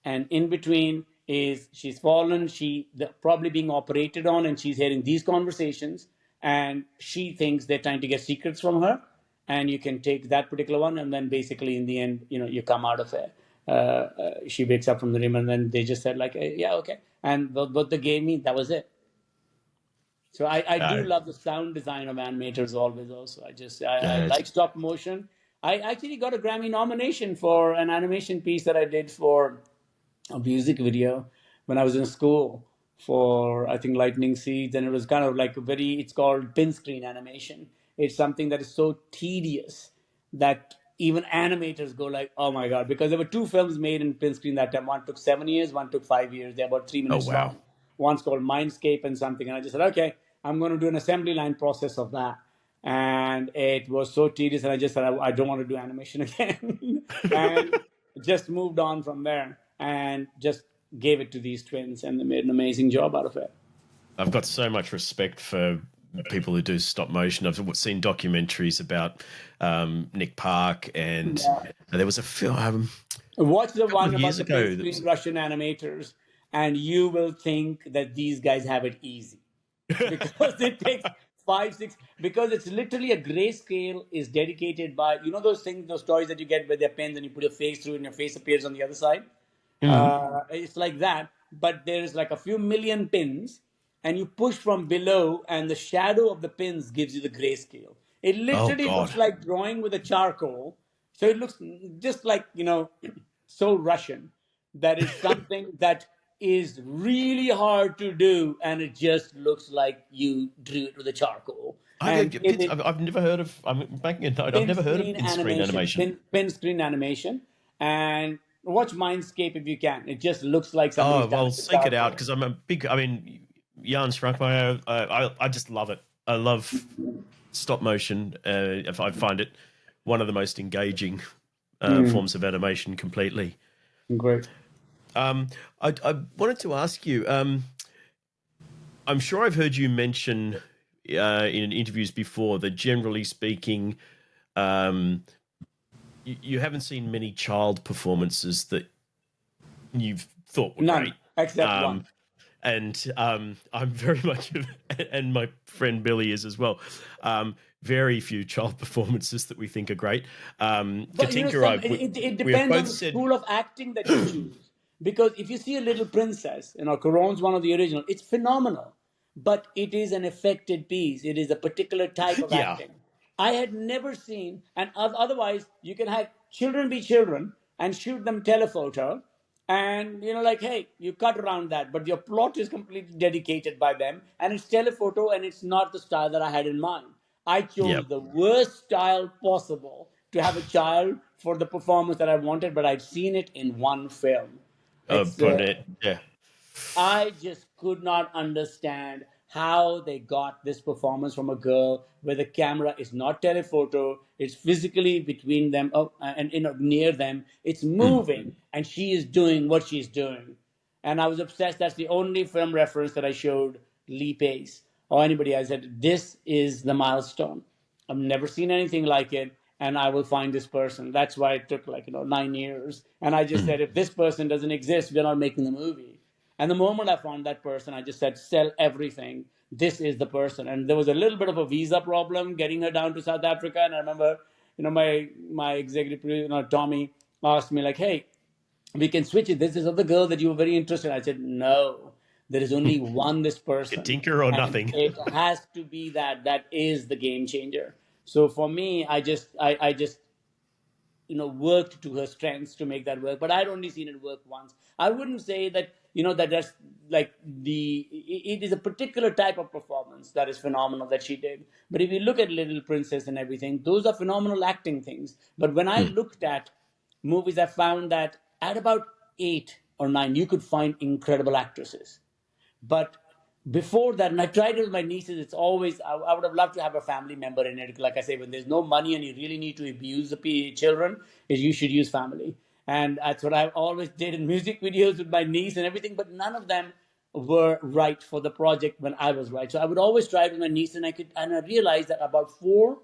And in between is she's fallen, probably being operated on, and she's hearing these conversations, and she thinks they're trying to get secrets from her. And you can take that particular one, and then basically in the end, you come out of it. She wakes up from the dream, and then they just said, like, yeah, okay. And what they gave me, that was it. So I do love the sound design of animators always. Also, I like stop motion. I actually got a Grammy nomination for an animation piece that I did for a music video when I was in school for, I think, Lightning Seeds, and it was kind of like it's called pin screen animation. It's something that is so tedious that even animators go like, oh my God, because there were two films made in pin screen that time. One took 7 years, one took 5 years. They're about 3 minutes wow. long. One's called Mindscape and something. And I just said, okay, I'm going to do an assembly line process of that. And it was so tedious. And I just said, I don't want to do animation again. And just moved on from there and just gave it to these twins, and they made an amazing job out of it. I've got so much respect for people who do stop motion. I've seen documentaries about Nick Park, and there was a film. Watch the one about the ago, screen Russian animators, and you will think that these guys have it easy, because it takes 5, 6. Because it's literally a grayscale is dedicated by those things, those toys that you get with their pens, and you put your face through, and your face appears on the other side. It's like that, but there's like a few million pins, and you push from below, and the shadow of the pins gives you the grayscale. It literally looks like drawing with a charcoal. So it looks just like, so Russian. That is something that is really hard to do, and it just looks like you drew it with a charcoal. I've never heard of. I'm making a note. I've never heard of pin screen animation. Pin screen animation, and watch Mindscape if you can. It just looks like something. Oh, well, seek it out, because I'm a big. I mean, Jan Schrankmeyer. I just love it. I love stop motion. If I find it one of the most engaging forms of animation, completely. Great. I wanted to ask you. I'm sure I've heard you mention in interviews before that, generally speaking, you haven't seen many child performances that you've thought were None great. except one. And I'm very much, and my friend Billy is as well. Very few child performances that we think are great. But Katinka, it we have depends on both the said, school of acting that you choose. Because if you see a little princess, Coron's one of the original, it's phenomenal. But it is an affected piece. It is a particular type of yeah, acting. I had never seen, and otherwise you can have children be children and shoot them telephoto, and like, hey, you cut around that, but your plot is completely dedicated by them, and it's telephoto, and it's not the style that I had in mind. I yeah, chose the worst style possible to have a child for the performance that I wanted, but I'd seen it in one film. It's but it, yeah, I just could not understand how they got this performance from a girl where the camera is not telephoto, it's physically between them, and near them, it's moving, and she is doing what she's doing. And I was obsessed. That's the only film reference that I showed Lee Pace or anybody. I said, this is the milestone. I've never seen anything like it, and I will find this person. That's why it took 9 years. And I just said, if this person doesn't exist, we're not making the movie. And the moment I found that person, I just said, sell everything. This is the person. And there was a little bit of a visa problem getting her down to South Africa. And I remember, my executive producer, Tommy, asked me like, hey, we can switch it. This is the girl that you were very interested in. I said, no, there is only one this person. Katinka or And nothing. it has to be that is the game changer. So for me, I just worked to her strengths to make that work. But I'd only seen it work once. I wouldn't say that that's like it is a particular type of performance that is phenomenal that she did. But if you look at Little Princess and everything, those are phenomenal acting things. But when I looked at movies, I found that at about 8 or 9, you could find incredible actresses. But before that, and I tried it with my nieces, it's always, I would have loved to have a family member in it. Like I say, when there's no money and you really need to abuse the children, is you should use family. And that's what I always did in music videos with my niece and everything, but none of them were right for the project when I was right. So I would always try it with my niece, and I realized that about 4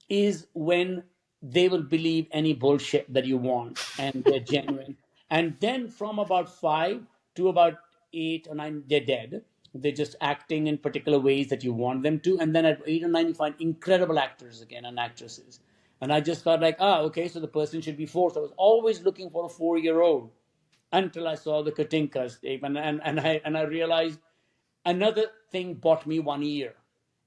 is when they will believe any bullshit that you want and they're genuine. And then from about 5 to about 8 or 9, they're dead. They're just acting in particular ways that you want them to. And then at 8 or 9, you find incredible actors again and actresses. And I just thought like, okay, so the person should be 4. So I was always looking for a 4-year-old until I saw the Katinka's tape. And I realized another thing bought me 1 year.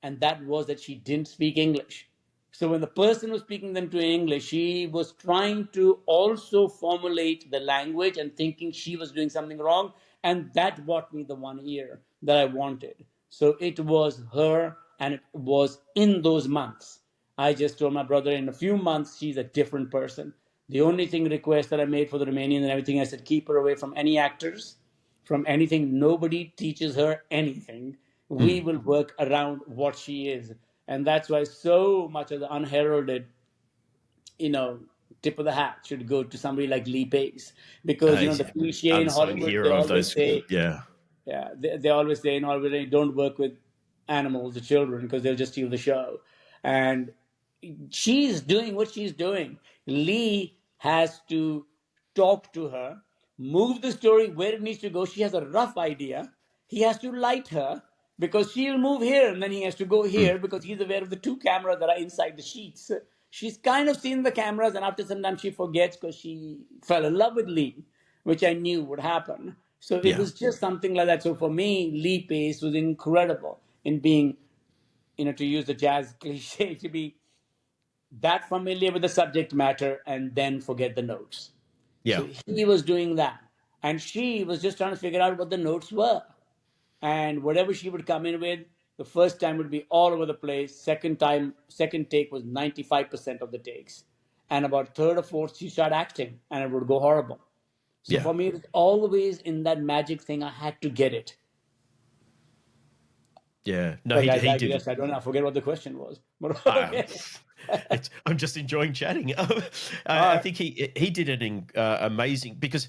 And that was that she didn't speak English. So when the person was speaking them to English, she was trying to also formulate the language and thinking she was doing something wrong. And that bought me the 1 year that I wanted. So it was her, and it was in those months. I just told my brother in a few months, she's a different person. The only thing request that I made for the Romanian and everything, I said, keep her away from any actors, from anything. Nobody teaches her anything. We will work around what she is. And that's why so much of the unheralded, tip of the hat should go to somebody like Lee Pace. Because, the cliche in Unsung Hollywood, they hero of always those. say, Yeah. yeah, they always say in Hollywood, don't work with animals or children because they'll just steal the show. And she's doing what she's doing. Lee has to talk to her, move the story where it needs to go. She has a rough idea. He has to light her because she'll move here, and then he has to go here because he's aware of the 2 cameras that are inside the sheets. She's kind of seen the cameras, and after some time she forgets because she fell in love with Lee, which I knew would happen. So it Yeah. was just something like that. So for me, Lee Pace was incredible in being, to use the jazz cliche, to be that familiar with the subject matter and then forget the notes. Yeah. So he was doing that. And she was just trying to figure out what the notes were. And whatever she would come in with, the first time would be all over the place. Second take was 95% of the takes. And about third or fourth, she started acting and it would go horrible. So Yeah. for me, it was always in that magic thing. I had to get it. Yeah. No, But he I did. digress. I don't know. I forget what the question was. But Um, okay. I'm just enjoying chatting. I right. think he did an amazing, because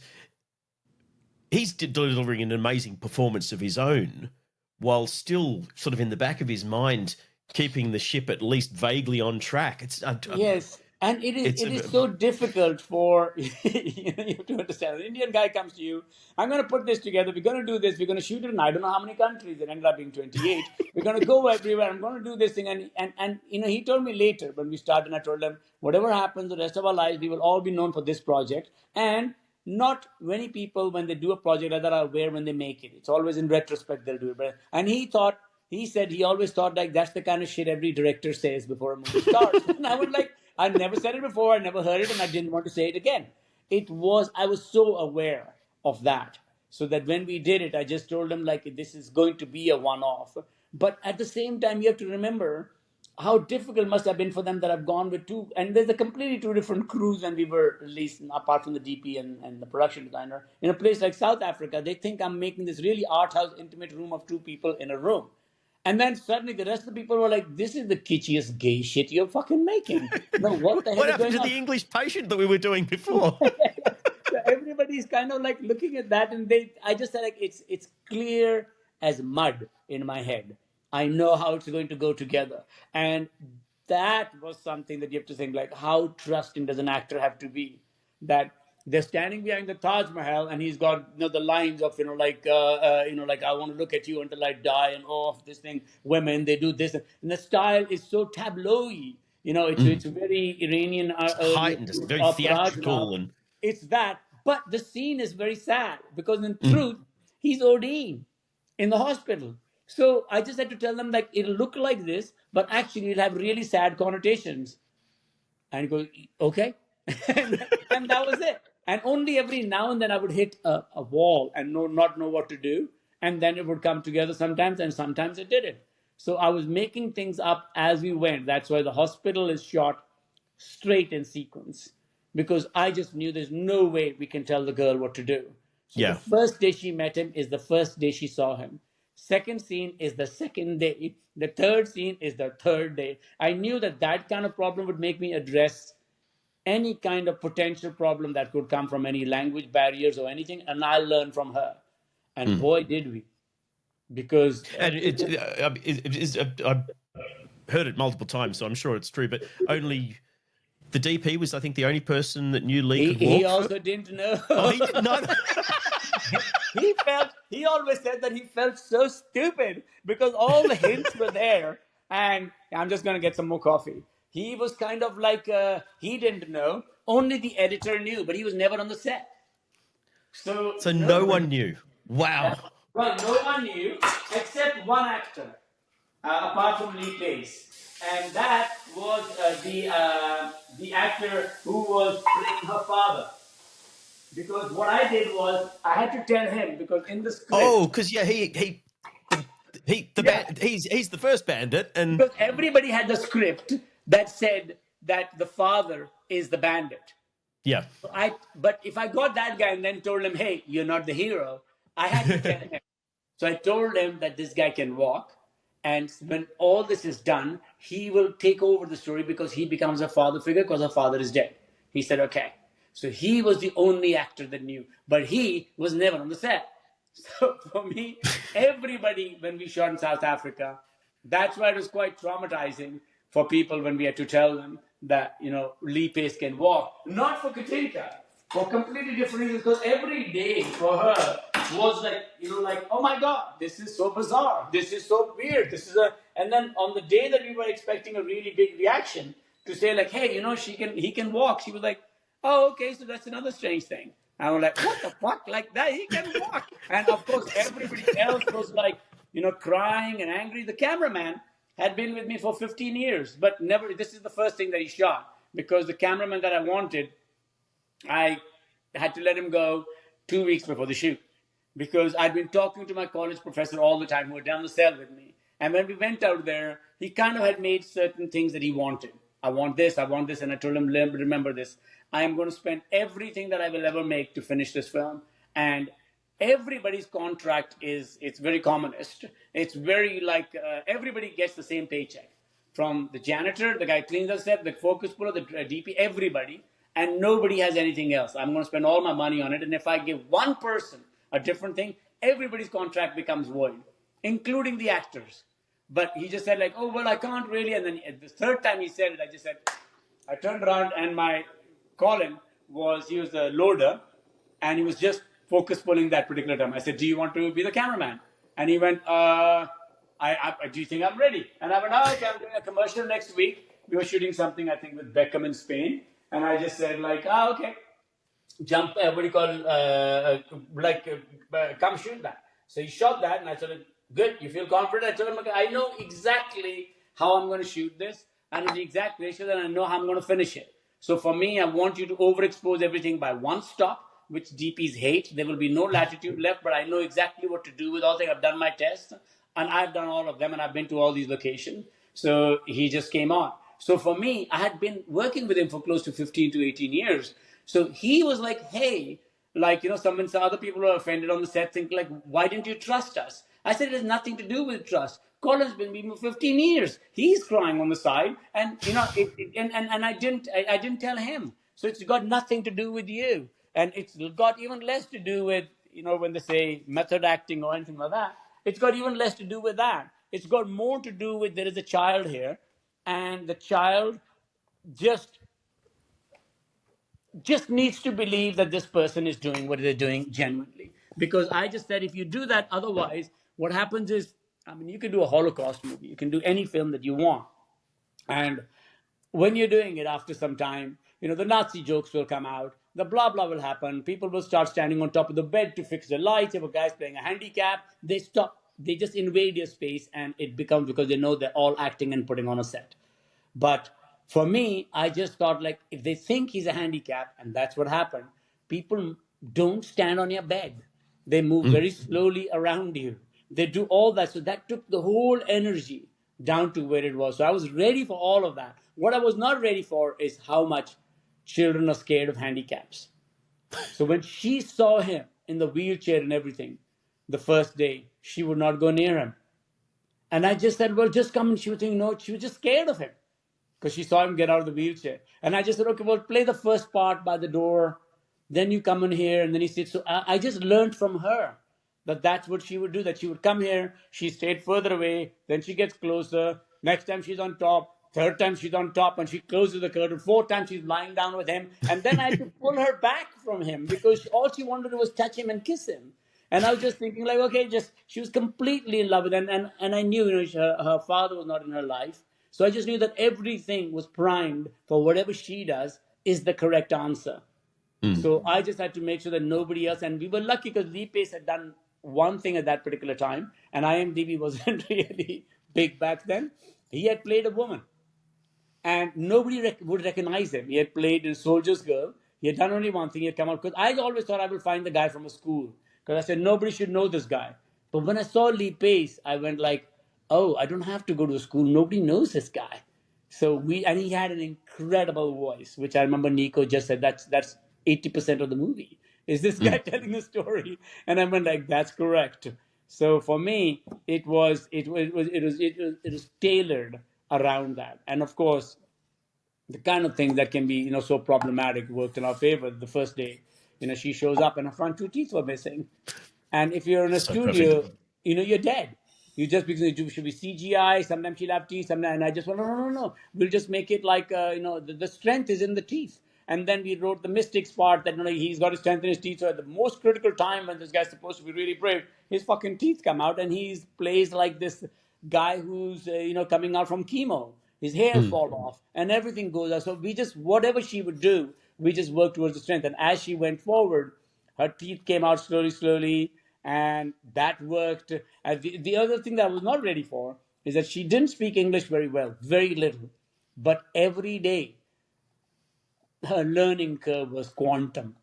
he's delivering an amazing performance of his own, while still sort of in the back of his mind keeping the ship at least vaguely on track. Yes, and it's it is so difficult for you to understand. An Indian guy comes to you. I'm going to put this together. We're going to do this. We're going to shoot it in I don't know how many countries. It ended up being 28. We're going to go everywhere. I'm going to do this thing. And he told me later when we started. And I told him whatever happens the rest of our lives, we will all be known for this project. And not many people when they do a project like that are aware when they make it. It's always in retrospect they'll do it. And he said he always thought like that's the kind of shit every director says before a movie starts. And I was like, I never said it before, I never heard it, and I didn't want to say it again. I was so aware of that. So that when we did it, I just told him like this is going to be a one-off. But at the same time, you have to remember how difficult it must have been for them that I've gone with two, and there's a completely two different crews when we were released, apart from the DP and the production designer, in a place like South Africa. They think I'm making this really art house, intimate room of two people in a room. And then suddenly the rest of the people were like, this is the kitschest gay shit you're fucking making. No, what the hell what is happened going to on? the English Patient that we were doing before? So everybody's kind of like looking at that, and I just said like it's clear as mud in my head. I know how it's going to go together, and that was something that you have to think like, how trusting does an actor have to be? That they're standing behind the Taj Mahal, and he's got the lines of like I want to look at you until I die, and this thing, women they do this, and the style is so tableau-y. It's very Iranian Heightened, it's very Raj now. theatrical, and It's that, but the scene is very sad because in truth, he's ODing in the hospital. So I just had to tell them like it'll look like this, but actually it'll have really sad connotations. And he goes, okay. and that was it. And only every now and then I would hit a wall and not know what to do. And then it would come together sometimes, and sometimes it didn't. So I was making things up as we went. That's why the hospital is shot straight in sequence, because I just knew there's no way we can tell the girl what to do. So the yeah. first day she met him is the first day she saw him. Second scene is the second day. The third scene is the third day. I knew that kind of problem would make me address any kind of potential problem that could come from any language barriers or anything, and I'll learn from her. And boy, did we. Because And I've heard it multiple times, so I'm sure it's true, but only the DP was, I think, the only person that knew Lee could walk. he also didn't know. Oh, he didn't know. He always said that he felt so stupid because all the hints were there. And I'm just going to get some more coffee. He was kind of like, he didn't know. Only the editor knew, but he was never on the set. So no one knew. Wow. Well, no one knew except one actor, apart from Lee Pace. And that was the actor who was playing her father. Because what I did was I had to tell him, because in the script. Oh, because he's the first bandit, and because everybody had the script that said that the father is the bandit. yeah. But if I got that guy and then told him, hey, you're not the hero, I had to tell him. So I told him that this guy can walk, and when all this is done, he will take over the story because he becomes a father figure because her father is dead. He said, okay. So he was the only actor that knew, but he was never on the set. So for me, everybody, when we shot in South Africa, that's why it was quite traumatizing for people when we had to tell them that, Lee Pace can walk. Not for Katinka, for completely different reasons, because every day for her was like, oh my God, this is so bizarre. This is so weird. And then on the day that we were expecting a really big reaction to say like, hey, he can walk. She was like, oh, okay, so that's another strange thing. And I'm like, what the fuck? Like that, he can walk. And of course, everybody else was like, crying and angry. The cameraman had been with me for 15 years, but never, this is the first thing that he shot, because the cameraman that I wanted, I had to let him go 2 weeks before the shoot, because I'd been talking to my college professor all the time who had done the cell with me. And when we went out there, he kind of had made certain things that he wanted. I want this. And I told him, remember this. I am going to spend everything that I will ever make to finish this film. And everybody's contract it's very communist. It's very like everybody gets the same paycheck. From the janitor, the guy cleans the set, the focus puller, the DP, everybody. And nobody has anything else. I'm going to spend all my money on it. And if I give one person a different thing, everybody's contract becomes void, including the actors. But he just said like, oh, well, I can't really. And then the third time he said it, I just said, I turned around and my Colin he was the loader and he was just focus pulling that particular time. I said, do you want to be the cameraman? And he went, do you think I'm ready? And I went, oh, okay, I'm doing a commercial next week. We were shooting something, I think, with Beckham in Spain. And I just said like, oh, okay, jump, what do you call, come shoot that. So he shot that, and I told him, good, you feel confident? I told him, okay, I know exactly how I'm going to shoot this. I know the exact ratio, and I know how I'm going to finish it. So for me, I want you to overexpose everything by one stop, which DPs hate. There will be no latitude left, but I know exactly what to do with all things. I've done my tests, and I've done all of them, and I've been to all these locations. So he just came on. So for me, I had been working with him for close to 15 to 18 years. So he was like, hey, like, some other people were offended on the set, thinking like, why didn't you trust us? I said, it has nothing to do with trust. Colin's been with me for 15 years. He's crying on the side. And, and I didn't tell him. So it's got nothing to do with you. And it's got even less to do with, when they say method acting or anything like that, it's got even less to do with that. It's got more to do with there is a child here, and the child just needs to believe that this person is doing what they're doing genuinely. Because I just said, if you do that, otherwise, what happens is, you can do a Holocaust movie, you can do any film that you want. And when you're doing it, after some time, the Nazi jokes will come out, the blah blah will happen, people will start standing on top of the bed to fix the lights. If a guy's playing a handicap, they stop, they just invade your space, and it becomes, because they know they're all acting and putting on a set. But for me, I just thought like, if they think he's a handicap, and that's what happened, people don't stand on your bed. They move very slowly around you. They do all that. So that took the whole energy down to where it was. So I was ready for all of that. What I was not ready for is how much children are scared of handicaps. So when she saw him in the wheelchair and everything, the first day, she would not go near him. And I just said, well, just come. And she was thinking, no, she was just scared of him because she saw him get out of the wheelchair. And I just said, okay, well, play the first part by the door. Then you come in here, and then he sits. So I just learned from her that that's what she would do, that she would come here, she stayed further away, then she gets closer. Next time she's on top. Third time she's on top, and she closes the curtain. Fourth time she's lying down with him. And then I had to pull her back from him because all she wanted to do was touch him and kiss him. And I was just thinking like, okay, she was completely in love with him. And I knew, her father was not in her life. So I just knew that everything was primed for whatever she does is the correct answer. So I just had to make sure that nobody else, and we were lucky because Lee Pace had done one thing at that particular time, and IMDb wasn't really big back then. He had played a woman, and nobody would recognize him. He had played a soldier's girl. He had done only one thing. He had come out, because I always thought I will find the guy from a school, because I said nobody should know this guy. But when I saw Lee Pace, I went like, oh, I don't have to go to school. Nobody knows this guy. So and he had an incredible voice, which I remember Nico just said, that's 80% of the movie. Is this guy telling the story? And I went like, that's correct. So for me, it was tailored around that. And of course, the kind of things that can be, so problematic worked in our favor. The first day, she shows up and her front two teeth were missing. And if you're in a So studio, perfect. you're dead. You just, because it should be CGI, sometimes she'll have teeth, sometimes, and I just went, no, no, no, no. We'll just make it like, the strength is in the teeth. And then we wrote the mystics part that, he's got his strength in his teeth. So at the most critical time when this guy's supposed to be really brave, his fucking teeth come out, and he plays like this guy who's, coming out from chemo. His hair fall off and everything goes out. So we just, whatever she would do, we just worked towards the strength. And as she went forward, her teeth came out slowly, slowly, and that worked. And the other thing that I was not ready for is that she didn't speak English very well, very little. But every day, her learning curve was quantum.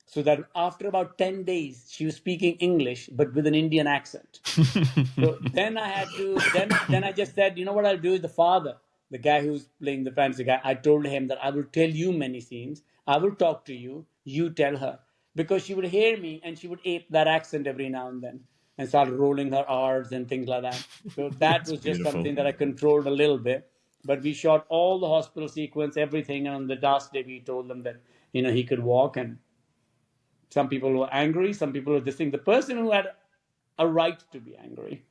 So that after about 10 days, she was speaking English, but with an Indian accent. So then I just said, what I'll do is the father, the guy who's playing the fantasy guy, I told him that I will tell you many scenes. I will talk to you. You tell her. Because she would hear me and she would ape that accent every now and then and start rolling her R's and things like that. So that was just beautiful. something that I controlled a little bit. But we shot all the hospital sequence, everything. And on the last day, we told them that, he could walk. And some people were angry. Some people were this thing. The person who had a right to be angry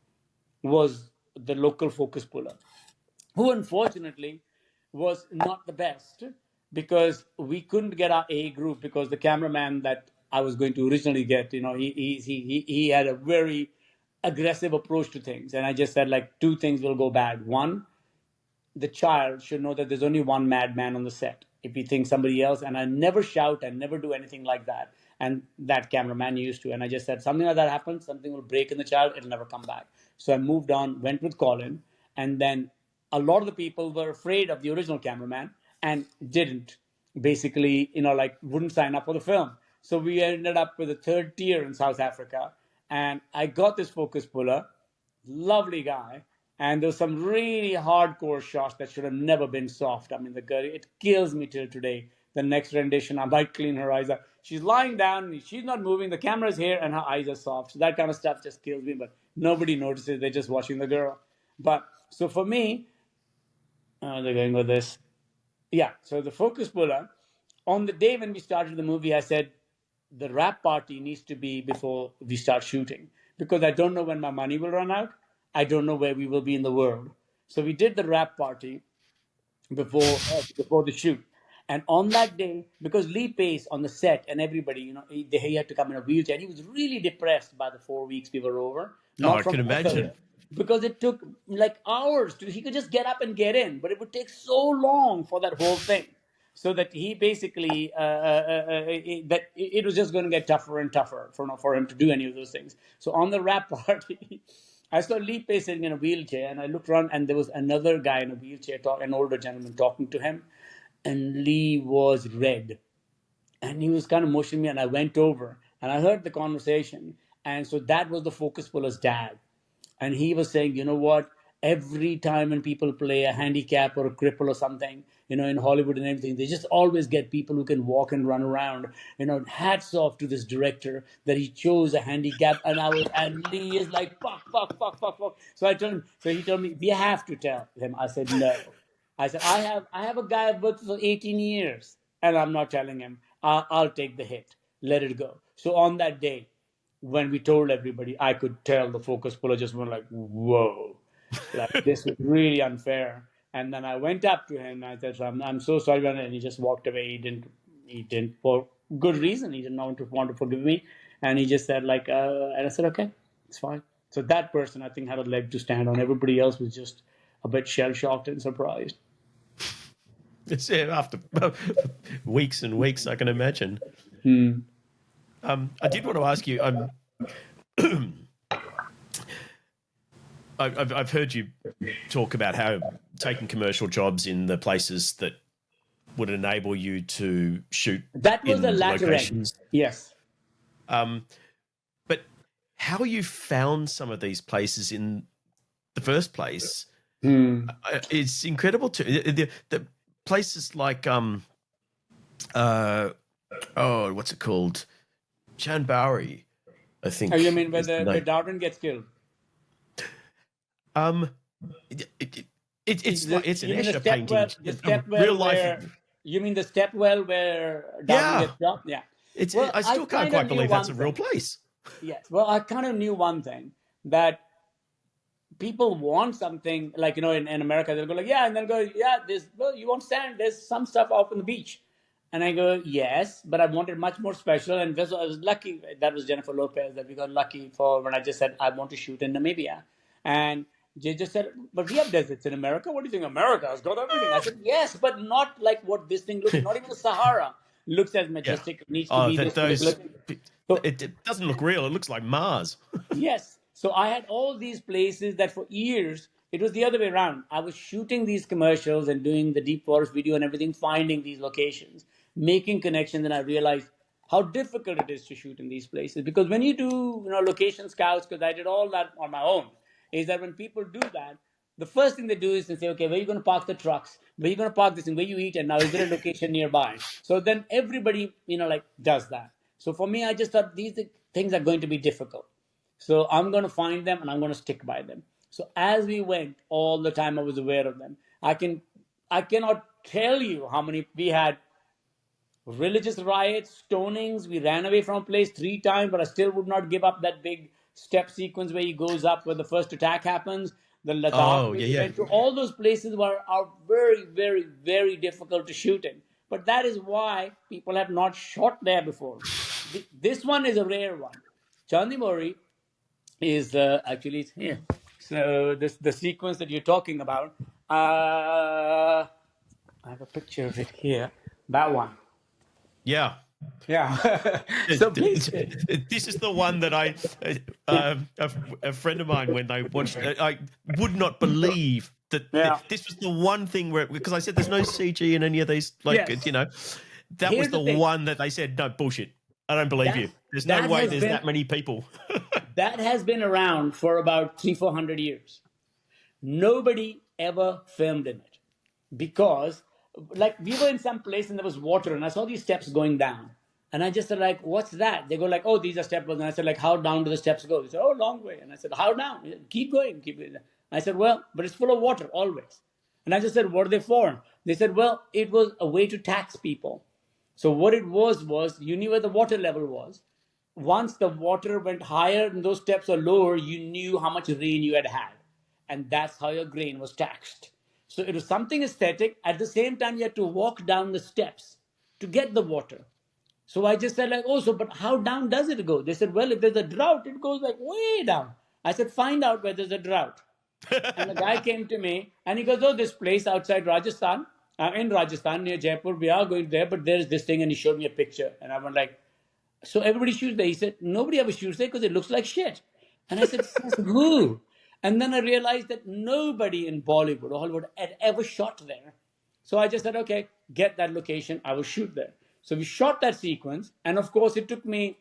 was the local focus puller, who unfortunately was not the best because we couldn't get our A group because the cameraman that I was going to originally get, he had a very aggressive approach to things, and I just said like two things will go bad. One, the child should know that there's only one madman on the set. If he thinks somebody else, and I never shout and never do anything like that. And that cameraman used to. And I just said, something like that happens, something will break in the child, it'll never come back. So I moved on, went with Colin. And then a lot of the people were afraid of the original cameraman and didn't basically, like wouldn't sign up for the film. So we ended up with a third tier in South Africa. And I got this focus puller, lovely guy, and there's some really hardcore shots that should have never been soft. I mean, the girl, it kills me till today. The next rendition, I might clean her eyes up. She's lying down, she's not moving, the camera's here, and her eyes are soft. So that kind of stuff just kills me, but nobody notices. They're just watching the girl. But so for me, they're going with this. Yeah, so the focus puller, on the day when we started the movie, I said, the wrap party needs to be before we start shooting because I don't know when my money will run out. I don't know where we will be in the world. So we did the wrap party before the shoot. And on that day, because Lee Pace on the set and everybody, he had to come in a wheelchair. He was really depressed by the 4 weeks we were over. Oh, Not I from can imagine. because it took like hours he could just get up and get in, but it would take so long for that whole thing. So that he basically that it was just going to get tougher and tougher for him to do any of those things. So on the wrap party, I saw Lee Pace sitting in a wheelchair, and I looked around, and there was another guy in a wheelchair, an older gentleman, talking to him, and Lee was red, and he was kind of motioning me, and I went over, and I heard the conversation, and so that was the focus puller's dad, and he was saying, you know what? Every time when people play a handicap or a cripple or something, in Hollywood and everything, they just always get people who can walk and run around. Hats off to this director that he chose a handicap. And Lee is like, fuck, fuck, fuck, fuck, fuck. So he told me, we have to tell him. I said, no. I said, I have a guy I've worked for 18 years, and I'm not telling him. I'll take the hit. Let it go. So on that day, when we told everybody, I could tell the focus puller just went like, whoa, like this was really unfair. And then I went up to him and I said, I'm so sorry. And he just walked away. He didn't for good reason. He didn't want to forgive me. And he just said and I said, okay, it's fine. So that person, I think, had a leg to stand on. Everybody else was just a bit shell-shocked and surprised. It's after weeks and weeks, I can imagine. I did want to ask you. I've heard you talk about how taking commercial jobs in the places that would enable you to shoot. That was in the latter locations. end. Yes. But how you found some of these places in the first place, it's incredible. The places like what's it called? Chan Bowery, I think. Oh, you mean where Darwin gets killed? It's an Escher painting. The stepwell Real life. You mean the stepwell where Darwin gets shot? Yeah. I still can't quite believe that's a real place. Yes. Well, I kind of knew one thing, that people want something like, in America, they'll go like, yeah, and they'll go, yeah, you want sand, there's some stuff off on the beach. And I go, yes, but I wanted much more special. And I was lucky, that was Jennifer Lopez, that we got lucky for when I just said, I want to shoot in Namibia. And they just said, but we have deserts in America. What do you think? America has got everything. I said, yes, but not like what this thing looks like. Not even the Sahara looks as majestic. It needs to be it doesn't look real. It looks like Mars. Yes. So I had all these places that for years, it was the other way around. I was shooting these commercials and doing the deep forest video and everything, finding these locations, making connections, and I realized how difficult it is to shoot in these places. Because when you do, location scouts, because I did all that on my own, is that when people do that, the first thing they do is to say, okay, where are you going to park the trucks? Where are you going to park this thing? Where you eat? And now is there a location nearby? So then everybody, does that. So for me, I just thought these things are going to be difficult. So I'm going to find them and I'm going to stick by them. So as we went, all the time I was aware of them. I cannot tell you how many we had. Religious riots, stonings. We ran away from a place 3 times, but I still would not give up that big step sequence where he goes up, where the first attack happens. the Ladakh Oh, we yeah, yeah. went to. All those places are very, very, very difficult to shoot in. But that is why people have not shot there before. This one is a rare one. Chandimori is actually it's here. So this the sequence that you're talking about. I have a picture of it here. That one. Yeah. Yeah. So basically, This is the one that a friend of mine, when they watched, I would not believe that yeah. this was the one thing where, because I said there's no CG in any of these, Yes. that was Here's the the thing. one that they said, no, bullshit. I don't believe That you. There's no that way has there's been that many people. that has been around for about 300-400 years. Nobody ever filmed in it because, like, we were in some place and there was water, and I saw these steps going down, and I just said, like, "What's that?" They go like, "Oh, these are steps." And I said, like, "How down do the steps go?" They said, "Oh, long way." And I said, "How down?" He said, "Keep going, keep going." I said, "Well, but it's full of water always." And I just said, "What are they for?" They said, "Well, it was a way to tax people." So what it was you knew where the water level was. Once the water went higher and those steps are lower, you knew how much rain you had had. And that's how your grain was taxed. So it was something aesthetic. At the same time, you had to walk down the steps to get the water. So I just said, like, "Oh, so but how down does it go?" They said, "Well, if there's a drought, it goes like way down." I said, "Find out where there's a drought." And the guy came to me and he goes, "Oh, this place outside Rajasthan, in Rajasthan near Jaipur, we are going there, but there's this thing." And he showed me a picture. And I went like, "So everybody shoots there?" He said, "Nobody ever shoots there because it looks like shit." And I said, "Says who?" And then I realized that nobody in Bollywood or Hollywood had ever shot there. So I just said, "Okay, get that location. I will shoot there." So we shot that sequence. And of course, it took me,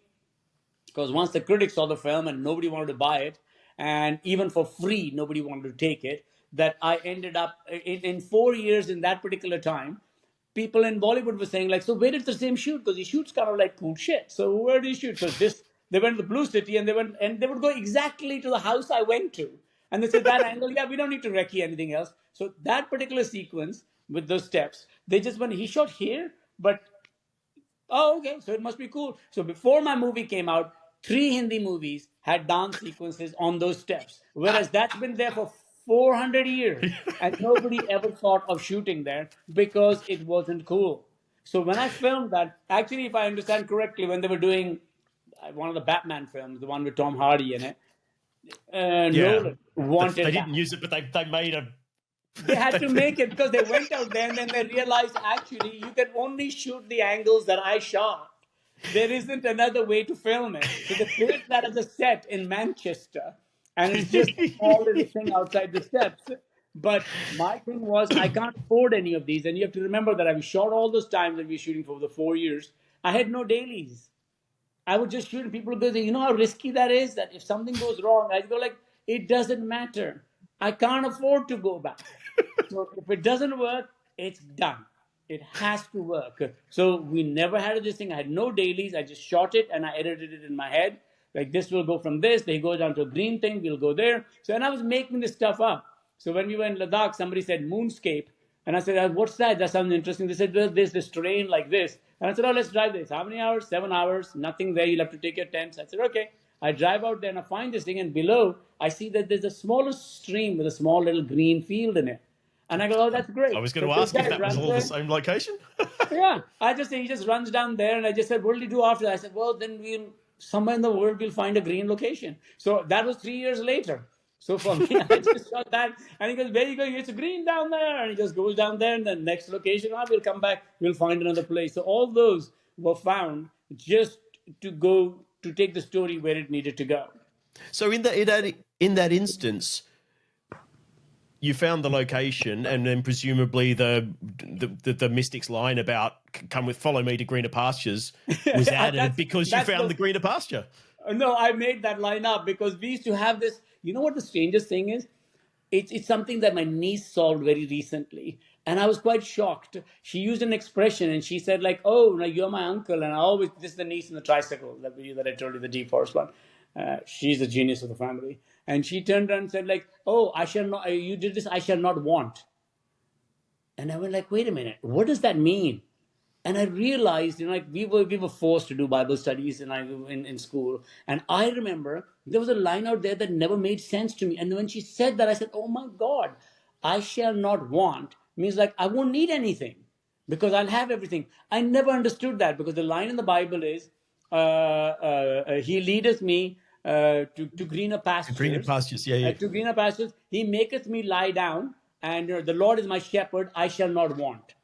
because once the critics saw the film and nobody wanted to buy it, and even for free, nobody wanted to take it, that I ended up in 4 years in that particular time. People in Bollywood were saying, like, "So where did the same shoot? Because he shoots kind of like cool shit. So where did he shoot?" So this, they went to the Blue City and they would go exactly to the house I went to. And they said, "That angle, yeah, we don't need to recce anything else." So that particular sequence with those steps, they just went, "He shot here, but oh, okay, so it must be cool." So before my movie came out, three Hindi movies had dance sequences on those steps, whereas that's been there for 400 years, and nobody ever thought of shooting there because it wasn't cool. So when I filmed that, actually, if I understand correctly, when they were doing one of the Batman films, the one with Tom Hardy in it, Yeah. Nolan They wanted that. didn't use it, but they made a. They had to make it because they went out there and then they realized, actually you can only shoot the angles that I shot. There isn't another way to film it. So they built that as a set in Manchester, and it's just a small little thing outside the steps. But my thing was, I can't afford any of these. And you have to remember that I was shot all those times that we were shooting for the 4 years. I had no dailies. I would just shoot, and people would go, "You know how risky that is? That if something goes wrong," I'd go like, "It doesn't matter. I can't afford to go back." So if it doesn't work, it's done. It has to work. So we never had this thing. I had no dailies. I just shot it and I edited it in my head. Like, this will go from this. They go down to a green thing. We'll go there. So, and I was making this stuff up. So when we were in Ladakh, somebody said Moonscape. And I said, "What's that? That sounds interesting." They said, "Well, there's this terrain like this." And I said, "Oh, let's drive this." "How many hours?" 7 hours. Nothing there. You'll have to take your tents. I said, "Okay." I drive out there and I find this thing. And below, I see that there's a smaller stream with a small little green field in it. And I go, "Oh, that's I great." was going So to this ask if guy that was runs all the there. same location. Yeah, I just say he just runs down there, and I just said, "What will you do after that?" I said, "Well, then we'll somewhere in the world we'll find a green location." So that was 3 years later. So for me, I just shot that, and he goes, "Where you going?" "It's green down there," and he just goes down there, and the next location, we'll come back, we'll find another place. So all those were found just to go to take the story where it needed to go. So in that instance, you found the location, and then presumably the mystic's line about "come with, follow me to greener pastures" was added because you That's found the the greener pasture. No, I made that line up because we used to have this. You know what the strangest thing is? It's something that my niece solved very recently. And I was quite shocked. She used an expression and she said, like, "Oh, no, you're my uncle." And I always, this is the niece in the tricycle, that video that I told you, the Deep Forest one. She's the genius of the family. And she turned around and said, like, "Oh, I shall not, you did this, I shall not want." And I went like, "Wait a minute, what does that mean?" And I realized, like we were forced to do Bible studies in school. And I remember there was a line out there that never made sense to me. And when she said that, I said, "Oh my God, I shall not want" means like I won't need anything because I'll have everything. I never understood that, because the line in the Bible is, "He leadeth me to greener Greener pastures." pastures. Yeah, yeah. To greener pastures, He maketh me lie down, and the Lord is my shepherd; I shall not want.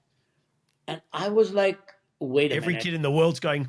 And I was like, wait a Every minute. kid in the world's going,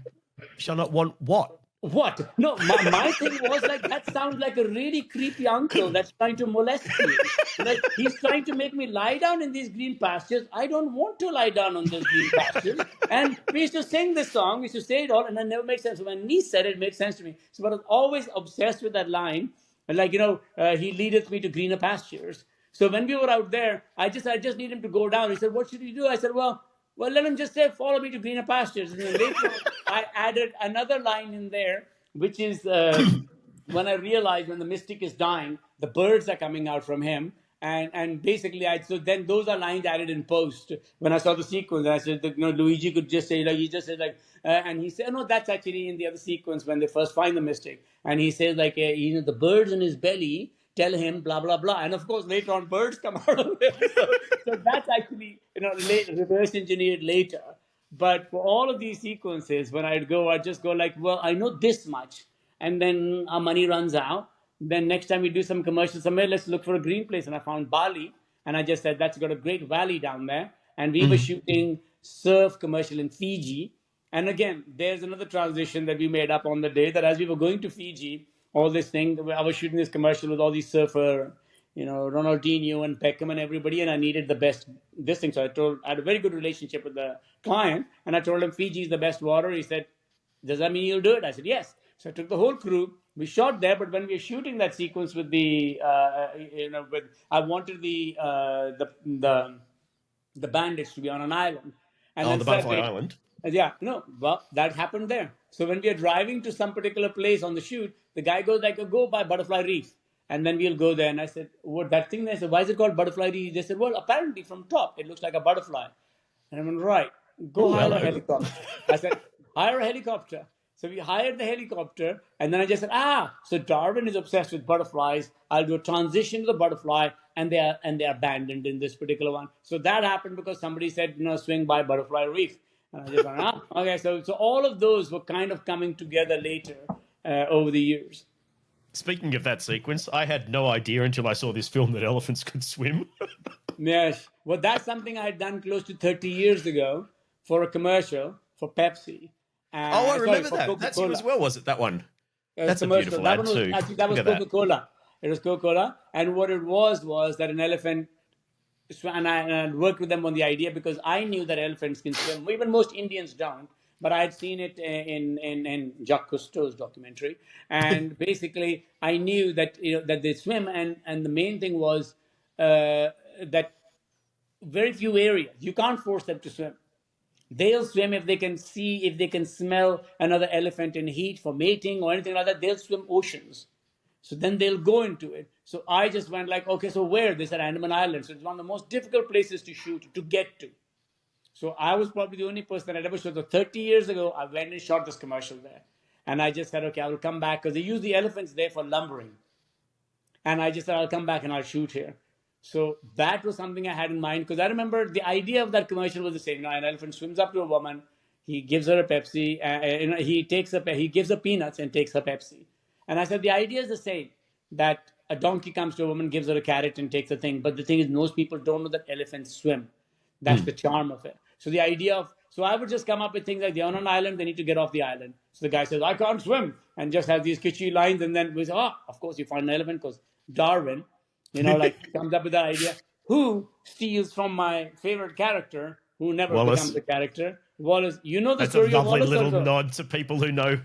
shall not want what? What? No, my thing was like, that sounds like a really creepy uncle that's trying to molest me. Like, he's trying to make me lie down in these green pastures. I don't want to lie down on those green pastures. And we used to sing this song, we used to say it all, and it never made sense. So when niece said it, it made sense to me. So I was always obsessed with that line. And like, he leadeth me to greener pastures. So when we were out there, I just need him to go down. He said, "What should we do?" I said, well, let him just say, "Follow me to greener pastures." And then later on, I added another line in there, which is when I realized when the mystic is dying, the birds are coming out from him. And basically, so then those are lines added in post. When I saw the sequence, I said, Luigi could just say, like, he just said, like, and he said, "No, that's actually in the other sequence when they first find the mystic." And he says, like, the birds in his belly tell him blah blah blah, and of course later on birds come out of it. So that's actually reverse engineered later. But for all of these sequences, when I'd just go like, well, I know this much, and then our money runs out. Then next time we do some commercial somewhere, let's look for a green place. And I found Bali, and I just said that's got a great valley down there. And we were shooting surf commercial in Fiji. And again, there's another transition that we made up on the day, that as we were going to Fiji, all this thing, I was shooting this commercial with all these surfer, Ronaldinho and Beckham and everybody, and I needed the best this thing. So I had a very good relationship with the client, and I told him Fiji is the best water. He said, "Does that mean you'll do it?" I said, "Yes." So I took the whole crew. We shot there, but when we were shooting that sequence with I wanted the bandits to be on an island, and Oh, then the Butterfly suddenly, Island. yeah, no, well, that happened there. So when we are driving to some particular place on the shoot, the guy goes like, "Go by Butterfly Reef," and then we'll go there. And I said, "What that thing?" I said, "Why is it called Butterfly Reef?" They said, "Well, apparently from top it looks like a butterfly." And I went, "Right, go Oh, hire a hello. helicopter." I said, "Hire a helicopter." So we hired the helicopter, and then I just said, so Darwin is obsessed with butterflies. I'll do a transition to the butterfly, and they're abandoned in this particular one. So that happened because somebody said, swing by Butterfly Reef. And I just went, okay. So all of those were kind of coming together later over the years. Speaking of that sequence, I had no idea until I saw this film that elephants could swim. Yes. Well, that's something I had done close to 30 years ago for a commercial for Pepsi. Oh, I Sorry, remember for that. That's you Coca-Cola. as well, was it? That one. That's a Commercial. beautiful That ad one was too. actually, that Look was at that. Coca-Cola. It was Coca-Cola. And what it was that an elephant, and I worked with them on the idea because I knew that elephants can swim. Even most Indians don't. But I had seen it in Jacques Cousteau's documentary, and basically I knew that that they swim, and the main thing was that very few areas you can't force them to swim. They'll swim if they can see, if they can smell another elephant in heat for mating or anything like that. They'll swim oceans. So then they'll go into it. So I just went like, okay, so where? They said Andaman Island. So it's one of the most difficult places to shoot, to get to. So I was probably the only person that had ever shot. So 30 years ago, I went and shot this commercial there. And I just said, okay, I will come back because they use the elephants there for lumbering. And I just said, I'll come back and I'll shoot here. So that was something I had in mind because I remember the idea of that commercial was the same. An elephant swims up to a woman, he gives her a Pepsi, he gives her peanuts and takes her Pepsi. And I said the idea is the same, that a donkey comes to a woman, gives her a carrot and takes a thing. But the thing is, most people don't know that elephants swim. That's the charm of it. So the idea of, so I would just come up with things like they're on an island, they need to get off the island. So the guy says, "I can't swim," and just has these kitschy lines. And then we say, of course you find an elephant because Darwin, like comes up with that idea. Who steals from my favorite character, who never Wallace. becomes a character? Wallace. You know the That's a story of lovely Wallace little also? nod to people who know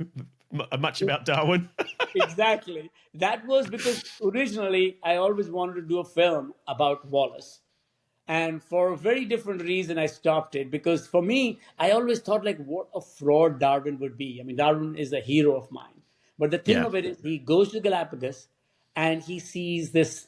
much about Darwin. Exactly. That was because originally I always wanted to do a film about Wallace. And for a very different reason, I stopped it because for me, I always thought like what a fraud Darwin would be. I mean, Darwin is a hero of mine. But the thing Yeah. of it is, he goes to Galapagos and he sees this,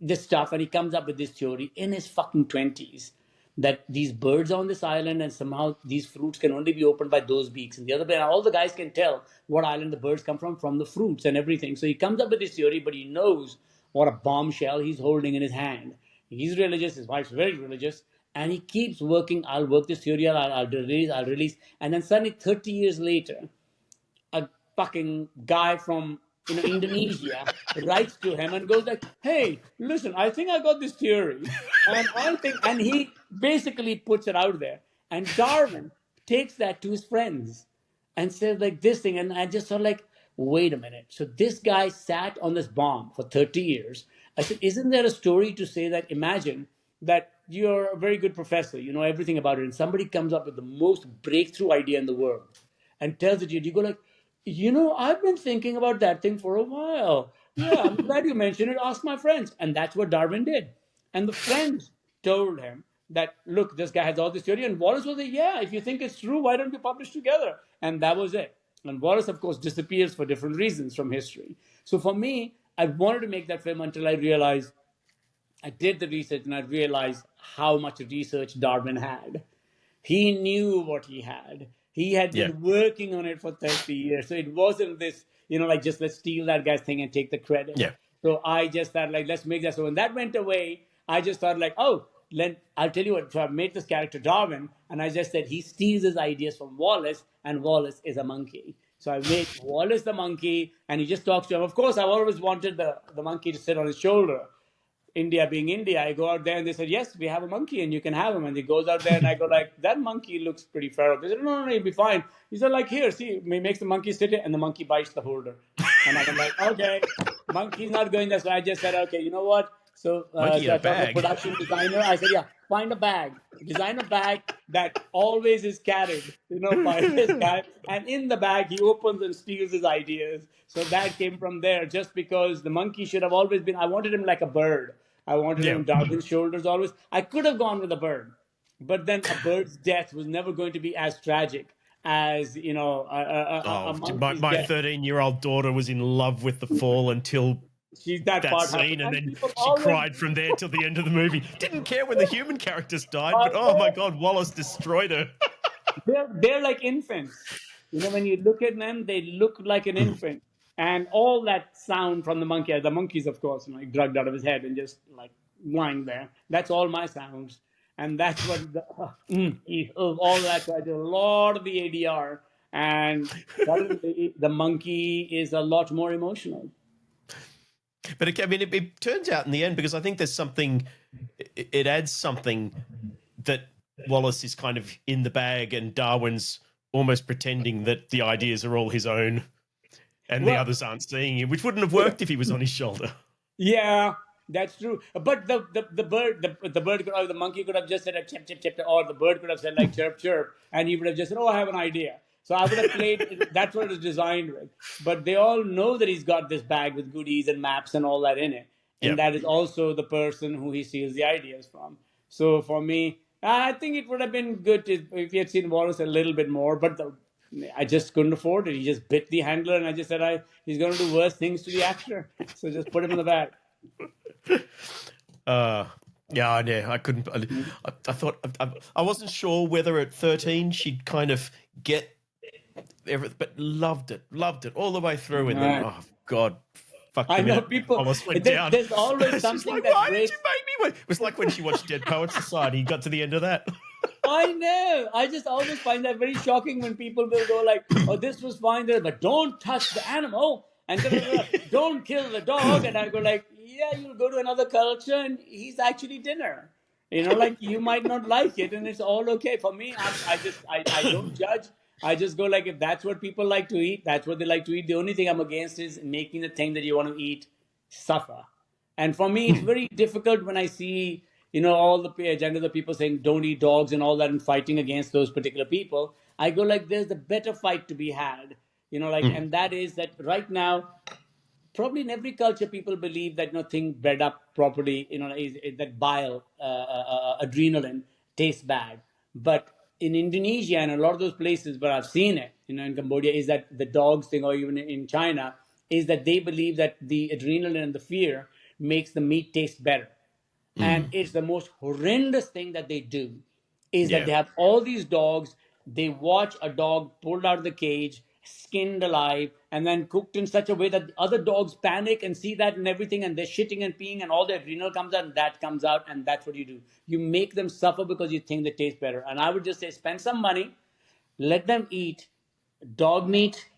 this stuff, and he comes up with this theory in his fucking 20s that these birds are on this island and somehow these fruits can only be opened by those beaks. And the other, all the guys can tell what island the birds come from the fruits and everything. So he comes up with this theory, but he knows what a bombshell he's holding in his hand. He's religious, his wife's very religious, and he keeps working. I'll work this theory, I'll release, I'll release. And then suddenly, 30 years later, a fucking guy from Indonesia writes to him and goes like, "Hey, listen, I think I got this theory, and I think," and he basically puts it out there, and Darwin takes that to his friends and says like this thing, and I just sort of like, wait a minute. So this guy sat on this bomb for 30 years. I said, isn't there a story to say that? Imagine that you're a very good professor, you know everything about it, and somebody comes up with the most breakthrough idea in the world and tells it to you. You go like, I've been thinking about that thing for a while. Yeah, I'm glad you mentioned it. Ask my friends. And that's what Darwin did. And the friends told him that, look, this guy has all this theory. And Wallace was like, yeah, if you think it's true, why don't we publish together? And that was it. And Wallace, of course, disappears for different reasons from history. So for me, I wanted to make that film until I realized, I did the research and I realized how much research Darwin had. He knew what he had. He had Yeah. been working on it for 30 years. So it wasn't this, like just let's steal that guy's thing and take the credit. Yeah. So I just thought like, let's make that. So when that went away, I just thought like, oh, I'll tell you what. So I made this character Darwin, and I just said he steals his ideas from Wallace, and Wallace is a monkey. So I made Wallace the monkey, and he just talks to him. Of course, I've always wanted the monkey to sit on his shoulder. India being India, I go out there and they said, yes, we have a monkey and you can have him. And he goes out there and I go like, that monkey looks pretty feral. They said, no, he'll be fine. He said like, here, see, he makes the monkey sit and the monkey bites the holder. And I'm like, okay, monkey's not going there. So I just said, okay, you know what? So, Monkey in a bag. the production designer, I said, yeah, find a bag. Design a bag that always is carried, by this guy. And in the bag, he opens and steals his ideas. So that came from there, just because the monkey should have always been, I wanted him like a bird. I wanted him Darwin's shoulders always. I could have gone with a bird, but then a bird's death was never going to be as tragic as, a monkey's My death. 13-year-old daughter was in love with the fall until That part scene, happened. and then people she always- cried from there till the end of the movie. Didn't care when the human characters died, but oh my God, Wallace destroyed her. They're like infants. When you look at them, they look like an infant. And all that sound from the monkeys, of course, like drugged out of his head and just like lying there. That's all my sounds. And that's what all that. So I did a lot of the ADR. And suddenly the monkey is a lot more emotional. But it turns out in the end, because I think there's something, it adds something that Wallace is kind of in the bag and Darwin's almost pretending that the ideas are all his own and the others aren't seeing him, which wouldn't have worked if he was on his shoulder. Yeah, that's true. But the bird or the monkey could have just said a chip, chip, chip, or the bird could have said like chirp, chirp, and he would have just said, oh, I have an idea. So I would have played, that's what it was designed with. But they all know that he's got this bag with goodies and maps and all that in it. And that is also the person who he steals the ideas from. So for me, I think it would have been good if he had seen Wallace a little bit more, but I just couldn't afford it. He just bit the handler, and I just said, he's going to do worse things to the actor. So just put him in the bag. Yeah, I couldn't. I thought I wasn't sure whether at 13 she'd kind of get everything, but loved it all the way through. And then, oh God, fuck! I know people. Almost went down. There's always something like, that why breaks. did you make me wait? It was like when she watched Dead Poets Society. Got to the end of that. I know. I just always find that very shocking when people will go like, "Oh, this was fine there, but don't touch the animal and don't kill the dog." And I go like, "Yeah, you'll go to another culture and he's actually dinner. Like you might not like it, and it's all okay for me. I don't judge. I just go like, if that's what people like to eat, that's what they like to eat. The only thing I'm against is making the thing that you want to eat suffer. And for me, it's very difficult when I see, all the agenda of people saying don't eat dogs and all that and fighting against those particular people. I go like, there's a better fight to be had, and that is that right now, probably in every culture, people believe that nothing bred up properly, is that bile, adrenaline tastes bad. But in Indonesia and a lot of those places where I've seen it, in Cambodia, is that the dogs thing, or even in China, is that they believe that the adrenaline and the fear makes the meat taste better. And it's the most horrendous thing that they do is that Yeah. they have all these dogs. They watch a dog pulled out of the cage, skinned alive, and then cooked in such a way that the other dogs panic and see that and everything, and they're shitting and peeing, and all their adrenal comes out, and that comes out, and that's what you do. You make them suffer because you think they taste better. And I would just say, spend some money, let them eat dog meat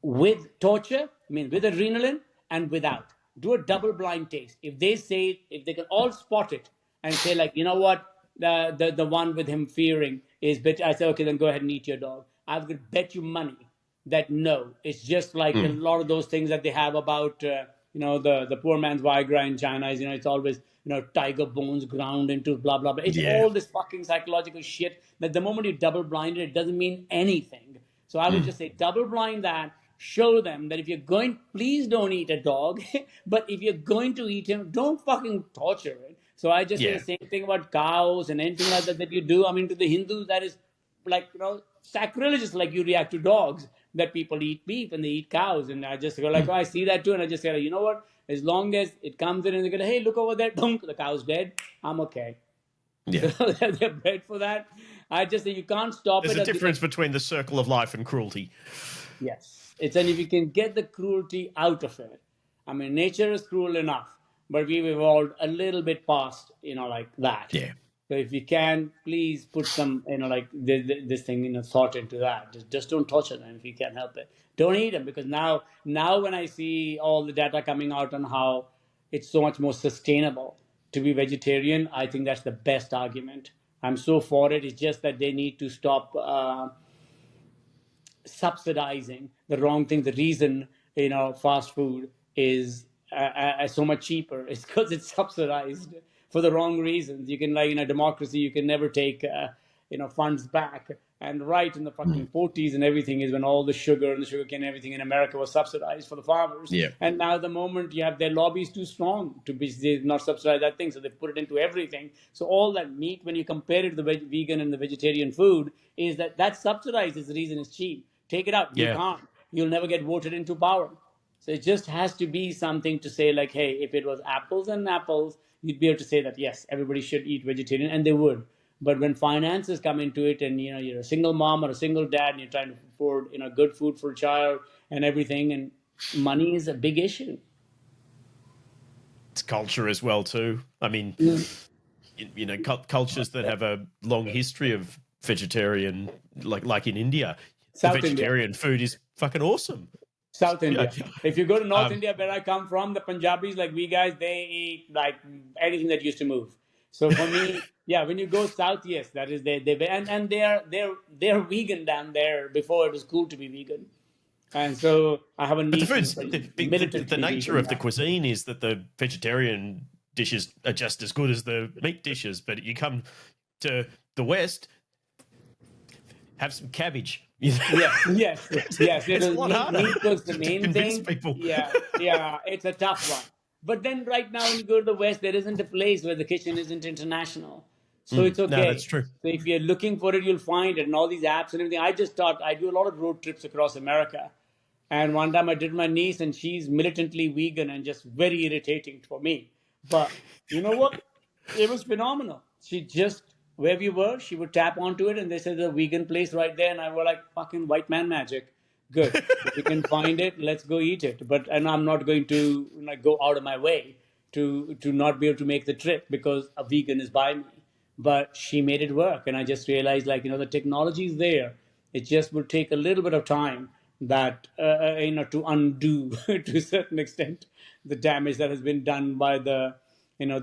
with torture, I mean with adrenaline and without. Do a double blind taste. If they say, if they can all spot it and say like, you know what, the one with him fearing is better, I say, okay, then go ahead and eat your dog. I would bet you money that no, it's just like a lot of those things that they have about, the poor man's Viagra in China is, it's always, tiger bones ground into blah, blah, blah. It's Yeah. all this fucking psychological shit that the moment you double blind it, it doesn't mean anything. So I would just say double blind that, show them that if you're going, please don't eat a dog, but if you're going to eat him, don't fucking torture it. So I just say Yeah. the same thing about cows and anything like that you do. I mean, to the Hindus, that is like, sacrilegious, like you react to dogs, that people eat beef and they eat cows. And I just go like, oh, I see that too. And I just say, you know what? As long as it comes in and they go, hey, look over there, dunk, the cow's dead, I'm okay. Yeah. So they're bred for that. I just say you can't stop There's it. a difference between the circle of life and cruelty. Yes. It's, and if you can get the cruelty out of it, I mean, nature is cruel enough, but we've evolved a little bit past, like that. Yeah. So if you can, please put some, like this thing, thought into that. Just don't torture them if you can help it. Don't eat them, because now when I see all the data coming out on how it's so much more sustainable to be vegetarian, I think that's the best argument. I'm so for it. It's just that they need to stop subsidizing the wrong thing. The reason fast food is so much cheaper is because it's subsidized for the wrong reasons. You can, like in a democracy, you can never take funds back. And right in the fucking 40s and everything is when all the sugar and the sugarcane and everything in America was subsidized for the farmers. Yeah. And now the moment you have their lobbies too strong to be, they not subsidize that thing, so they put it into everything. So all that meat, when you compare it to the vegan and the vegetarian food, is that subsidized is the reason it's cheap. Take it out. You Yeah. can't. You'll never get voted into power. So it just has to be something to say like, hey, if it was apples and apples, you'd be able to say that, yes, everybody should eat vegetarian, and they would. But when finances come into it and, you're a single mom or a single dad and you're trying to afford, good food for a child and everything, and money is a big issue. It's culture as well too. I mean, cultures that have a long history of vegetarian, like in India, South the vegetarian food is fucking awesome. South India. Yeah. If you go to North India, where I come from, the Punjabis, like we guys, they eat like anything that used to move. So for me, yeah, when you go south, yes, that is they and they're vegan down there before it was cool to be vegan. And so I have a But the niece foods, who's the nature vegan of the now. cuisine is that the vegetarian dishes are just as good as the meat dishes. But you come to the West, have some cabbage. Yes. It's a lot harder Meat was the to main convince thing. people. Yeah, it's a tough one. But then right now, when you go to the West, there isn't a place where the kitchen isn't international. So it's okay. No, that's true. So if you're looking for it, you'll find it. And all these apps and everything. I just thought I do a lot of road trips across America. And one time I did my niece, and she's militantly vegan and just very irritating for me. But you know what? It was phenomenal. She just, where we were, she would tap onto it, and they said, there's a vegan place right there. And I was like, fucking white man magic. Good. If you can find it, let's go eat it. And I'm not going to go out of my way to not be able to make the trip because a vegan is by me. But she made it work. And I just realized, the technology is there. It just will take a little bit of time that, to undo to a certain extent the damage that has been done by the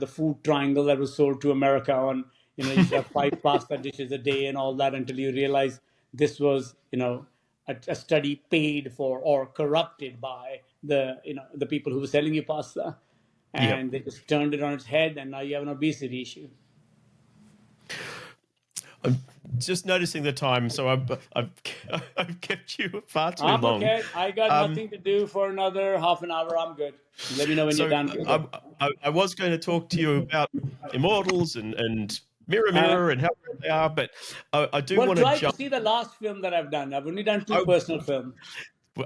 food triangle that was sold to America on, you have 5 pasta dishes a day and all that, until you realize this was, a study paid for or corrupted by the people who were selling you pasta. And they just turned it on its head, and now you have an obesity issue. I'm just noticing the time, so I've kept you far too I'm long. okay. I got nothing to do for another half an hour. I'm good. Let me know when So you're done. I was going to talk to you about Immortals and Mirror and how great they are, but I do want Try to jump. to see the last film that I've done. I've only done 2 personal films.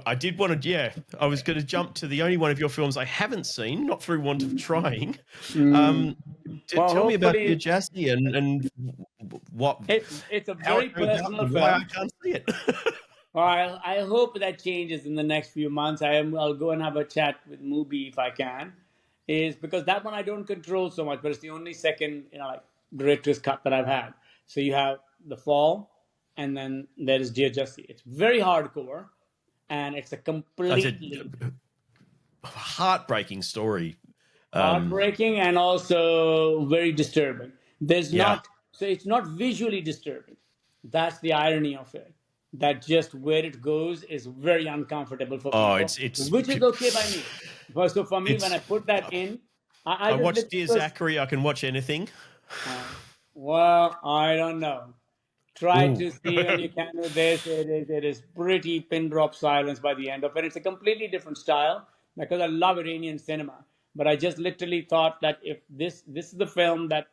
I did want to, yeah. I was going to jump to the only one of your films I haven't seen, not through want of trying. Mm. Well, Tell me about Dear hopefully, Jassi and what, it's a how it very goes out, personal and why I film. can't see it. Well, I hope that changes in the next few months. I'll go and have a chat with Mubi if I can, is because that one I don't control so much, but it's the only second, like director's cut that I've had. So you have The Fall, and then there is Dear Jassi. It's very hardcore, and it's a It's a completely heartbreaking story. heartbreaking and also very disturbing. There's Yeah. not, so it's not visually disturbing. That's the irony of it. That just where it goes is very uncomfortable for Oh, people, it's which is okay by me. But so for me, when I it's. put that in, I I just watched literally Dear was, Zachary. I can watch anything. uh, well, I don't know. Try Ooh. to see when you can with this. It is pretty pin drop silence by the end of it. It's a completely different style because I love Iranian cinema. But I just literally thought that if this is the film that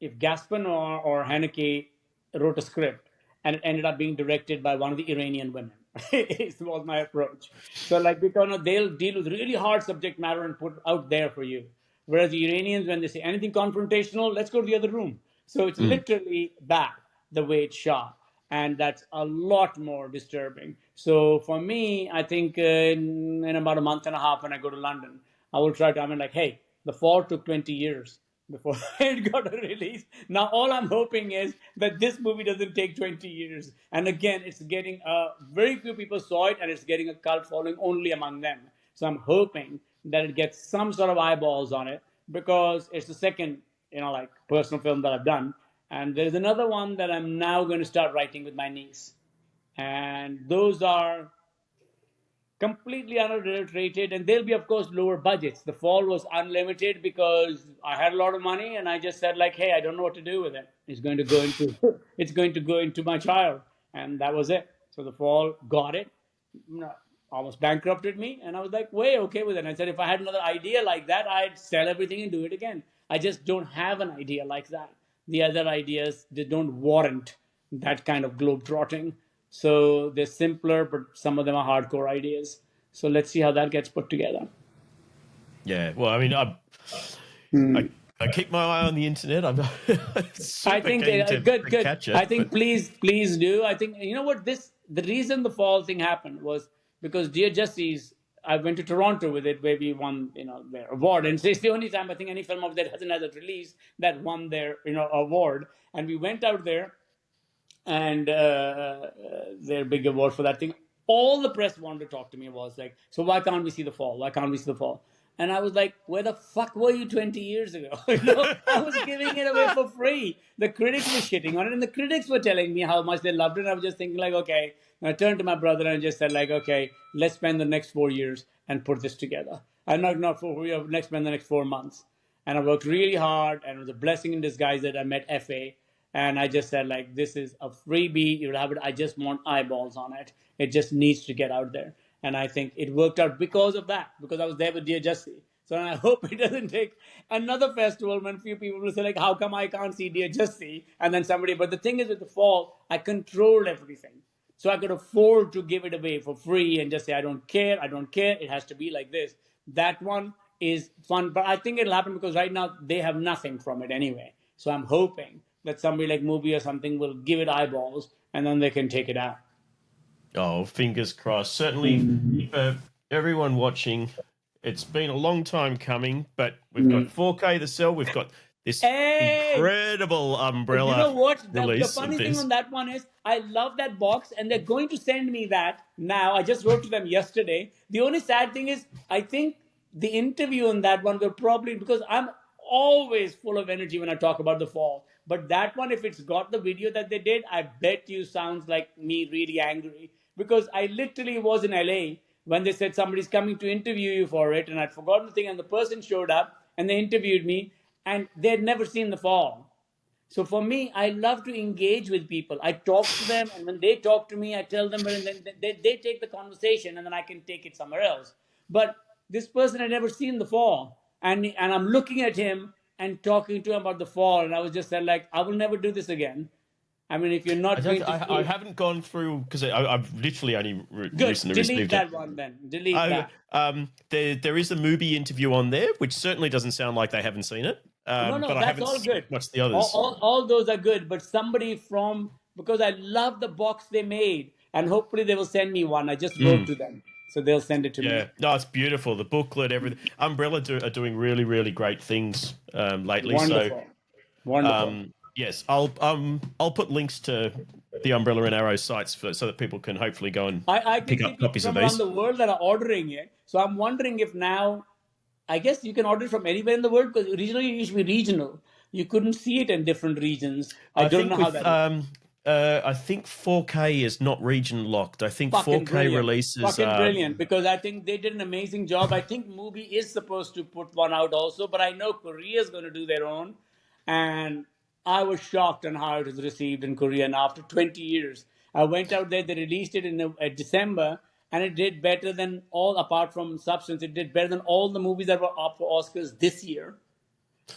if Gaspar or Haneke wrote a script and it ended up being directed by one of the Iranian women. It was my approach. So like because they'll deal with really hard subject matter and put out there for you. Whereas the Iranians, when they say anything confrontational, let's go to the other room. So it's Mm. literally that the way it's shot, and that's a lot more disturbing. So for me, I think in about a month and a half when I go to London, I will try to. I mean, like, hey, The Fall took 20 years before it got a release. Now, all I'm hoping is that this movie doesn't take 20 years. And again, it's getting very few people saw it, and it's getting a cult following only among them. So I'm hoping that it gets some sort of eyeballs on it because it's the second, like personal film that I've done. And there's another one that I'm now going to start writing with my niece. And those are completely unadulterated, and they'll be, of course, lower budgets. The Fall was unlimited because I had a lot of money, and I just said like, hey, I don't know what to do with it. It's going to go into it's going to go into my child, and that was it. So The Fall got it, almost bankrupted me, and I was like way okay with it. And I said if I had another idea like that, I'd sell everything and do it again. I just don't have an idea like that. The other ideas, they don't warrant that kind of globe trotting. So they're simpler, but some of them are hardcore ideas. So let's see how that gets put together. Yeah. Well, I mean, I I keep my eye on the internet. I'm I super think keen good, to good. catch I it, but think please do. I think you know what the reason the Fall thing happened was because Dear Justice. I went to Toronto with it, where we won, their award, and it's the only time I think any film of that hasn't had a release that won their, award. And we went out there, and their big award for that thing. All the press wanted to talk to me was like, so why can't we see The Fall? Why can't we see The Fall? And I was like, where the fuck were you 20 years ago? I was giving it away for free. The critics were shitting on it, and the critics were telling me how much they loved it. And I was just thinking like, okay. And I turned to my brother and just said like, okay, let's spend the next 4 years and put this together. I'm not 4 years. Let's spend the next 4 months. And I worked really hard, and it was a blessing in disguise that I met FA. And I just said, like, this is a freebie. You'll have it. I just want eyeballs on it. It just needs to get out there. And I think it worked out because of that, because I was there with Dear Jassi. So I hope it doesn't take another festival when few people will say, like, how come I can't see Dear Jassi? And then somebody, but the thing is with The Fall, I controlled everything. So I could afford to give it away for free and just say, I don't care, I don't care, it has to be like this. That one is fun, but I think it'll happen because right now they have nothing from it anyway. So I'm hoping that somebody like Movie or something will give it eyeballs and then they can take it out. oh, fingers crossed. Certainly for everyone watching, it's been a long time coming, but we've got 4K to sell. We've got this Hey, incredible you umbrella know what? The release of funny thing this. on that one is, I love that box, and they're going to send me that now. I just wrote to them yesterday. The only sad thing is, I think the interview on that one will probably, because I'm always full of energy when I talk about The Fall. But that one, if it's got the video that they did, I bet you sounds like me really angry. Because I literally was in LA when they said somebody's coming to interview you for it, and I'd forgotten the thing, and the person showed up and they interviewed me, and they'd never seen The Fall. So for me, I love to engage with people. I talk to them, and when they talk to me, I tell them, and then they take the conversation, and then I can take it somewhere else. But this person had never seen The Fall, and I'm looking at him and talking to him about The Fall, and I was just like, I will never do this again. I mean, if you're not going to see I it, haven't gone through because I've literally only good. recently Delete received that it. one then. Delete that. There is a movie interview on there, which certainly doesn't sound like they haven't seen it. No, no, But I that's haven't all good. watched the others. All those are good, but somebody from, because I love the box they made, and hopefully they will send me one. I just wrote to them, so they'll send it to me. Yeah, no, it's beautiful. The booklet, everything. Umbrella are doing really, really great things lately. Wonderful, wonderful. Yes, I'll put links to the Umbrella and Arrow sites so that people can hopefully go and I can pick see up people copies of from around these. the world that are ordering it. So I'm wondering if now, I guess you can order it from anywhere in the world, because originally it used to be regional. You couldn't see it in different regions. I I don't know think how with that is. I think 4K is not region locked. I think Fucking 4K brilliant. releases Fucking are. brilliant. Because I think they did an amazing job. I think Mubi is supposed to put one out also, but I know Korea is going to do their own. And I was shocked on how it was received in Korea. And after 20 years, I went out there, they released it in December, and it did better than all, apart from Substance, it did better than all the movies that were up for Oscars this year.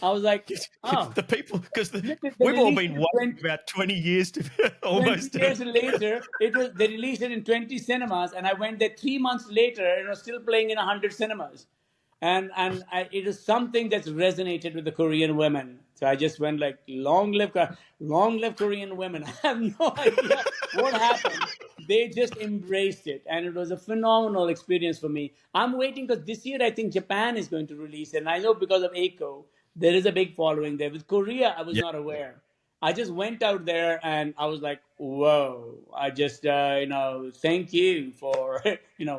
I was like, oh, The people, because they we've all released been it waiting about 20 years to 20 almost. years later, they released it in 20 cinemas, and I went there 3 months later, and it was still playing in 100 cinemas. It is something that's resonated with the Korean women. So I just went like, long live Korean women. I have no idea what happened. They just embraced it, and it was a phenomenal experience for me. I'm waiting because this year I think Japan is going to release it, and I know because of Eiko, there is a big following there. With Korea, I was Yeah. not aware. I just went out there and I was like, whoa, I just, thank you for,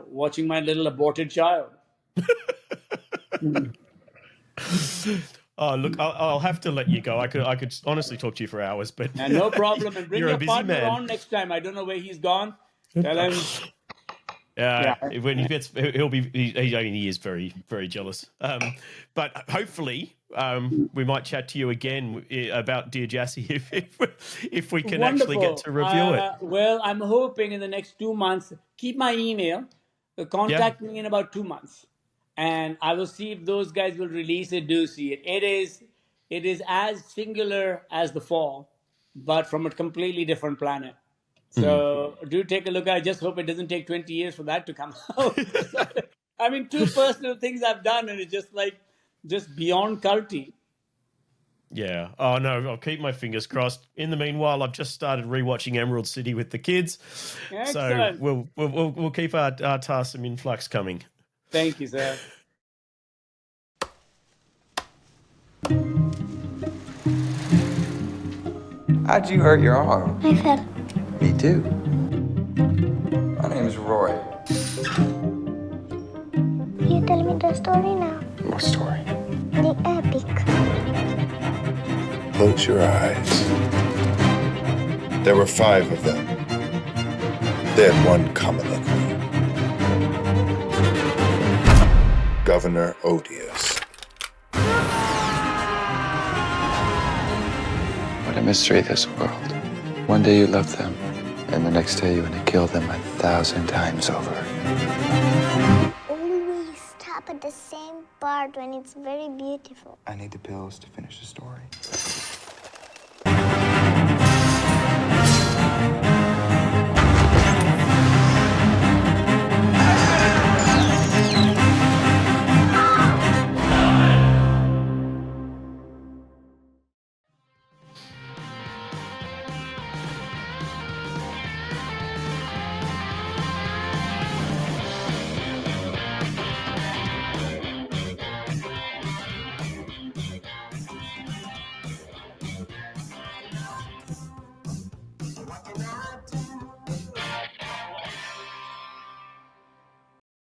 watching my little aborted child. Oh, look, I'll have to let you go. I could honestly talk to you for hours, but And no problem. And bring you're a your busy partner man. on next time. I don't know where he's gone. Tell him. Yeah, Yeah. when he gets, he is very, very jealous. But hopefully, we might chat to you again about Dear Jassi if we can actually get Wonderful. to review it. Well, I'm hoping in the next 2 months, keep my email, Yeah. contact me in about 2 months. And I will see if those guys will release it. Do see it. It is as singular as the fall, but from a completely different planet. So do take a look. I just hope it doesn't take 20 years for that to come out. I mean, two personal things I've done, and it's just beyond culty. Yeah. Oh no, I'll keep my fingers crossed. In the meanwhile, I've just started rewatching Emerald City with the kids, so Excellent. we'll keep our Tarsem influx coming. Thank you, sir. How'd you hurt your arm? I fell. Me too. My name is Roy. You tell me the story now. What story? The epic. Close your eyes. There were 5 of them. They had one common enemy. Governor Odious. What a mystery, this world. One day you love them, and the next day you want to kill them 1,000 times over. Always stop at the same part when it's very beautiful. I need the pills to finish the story.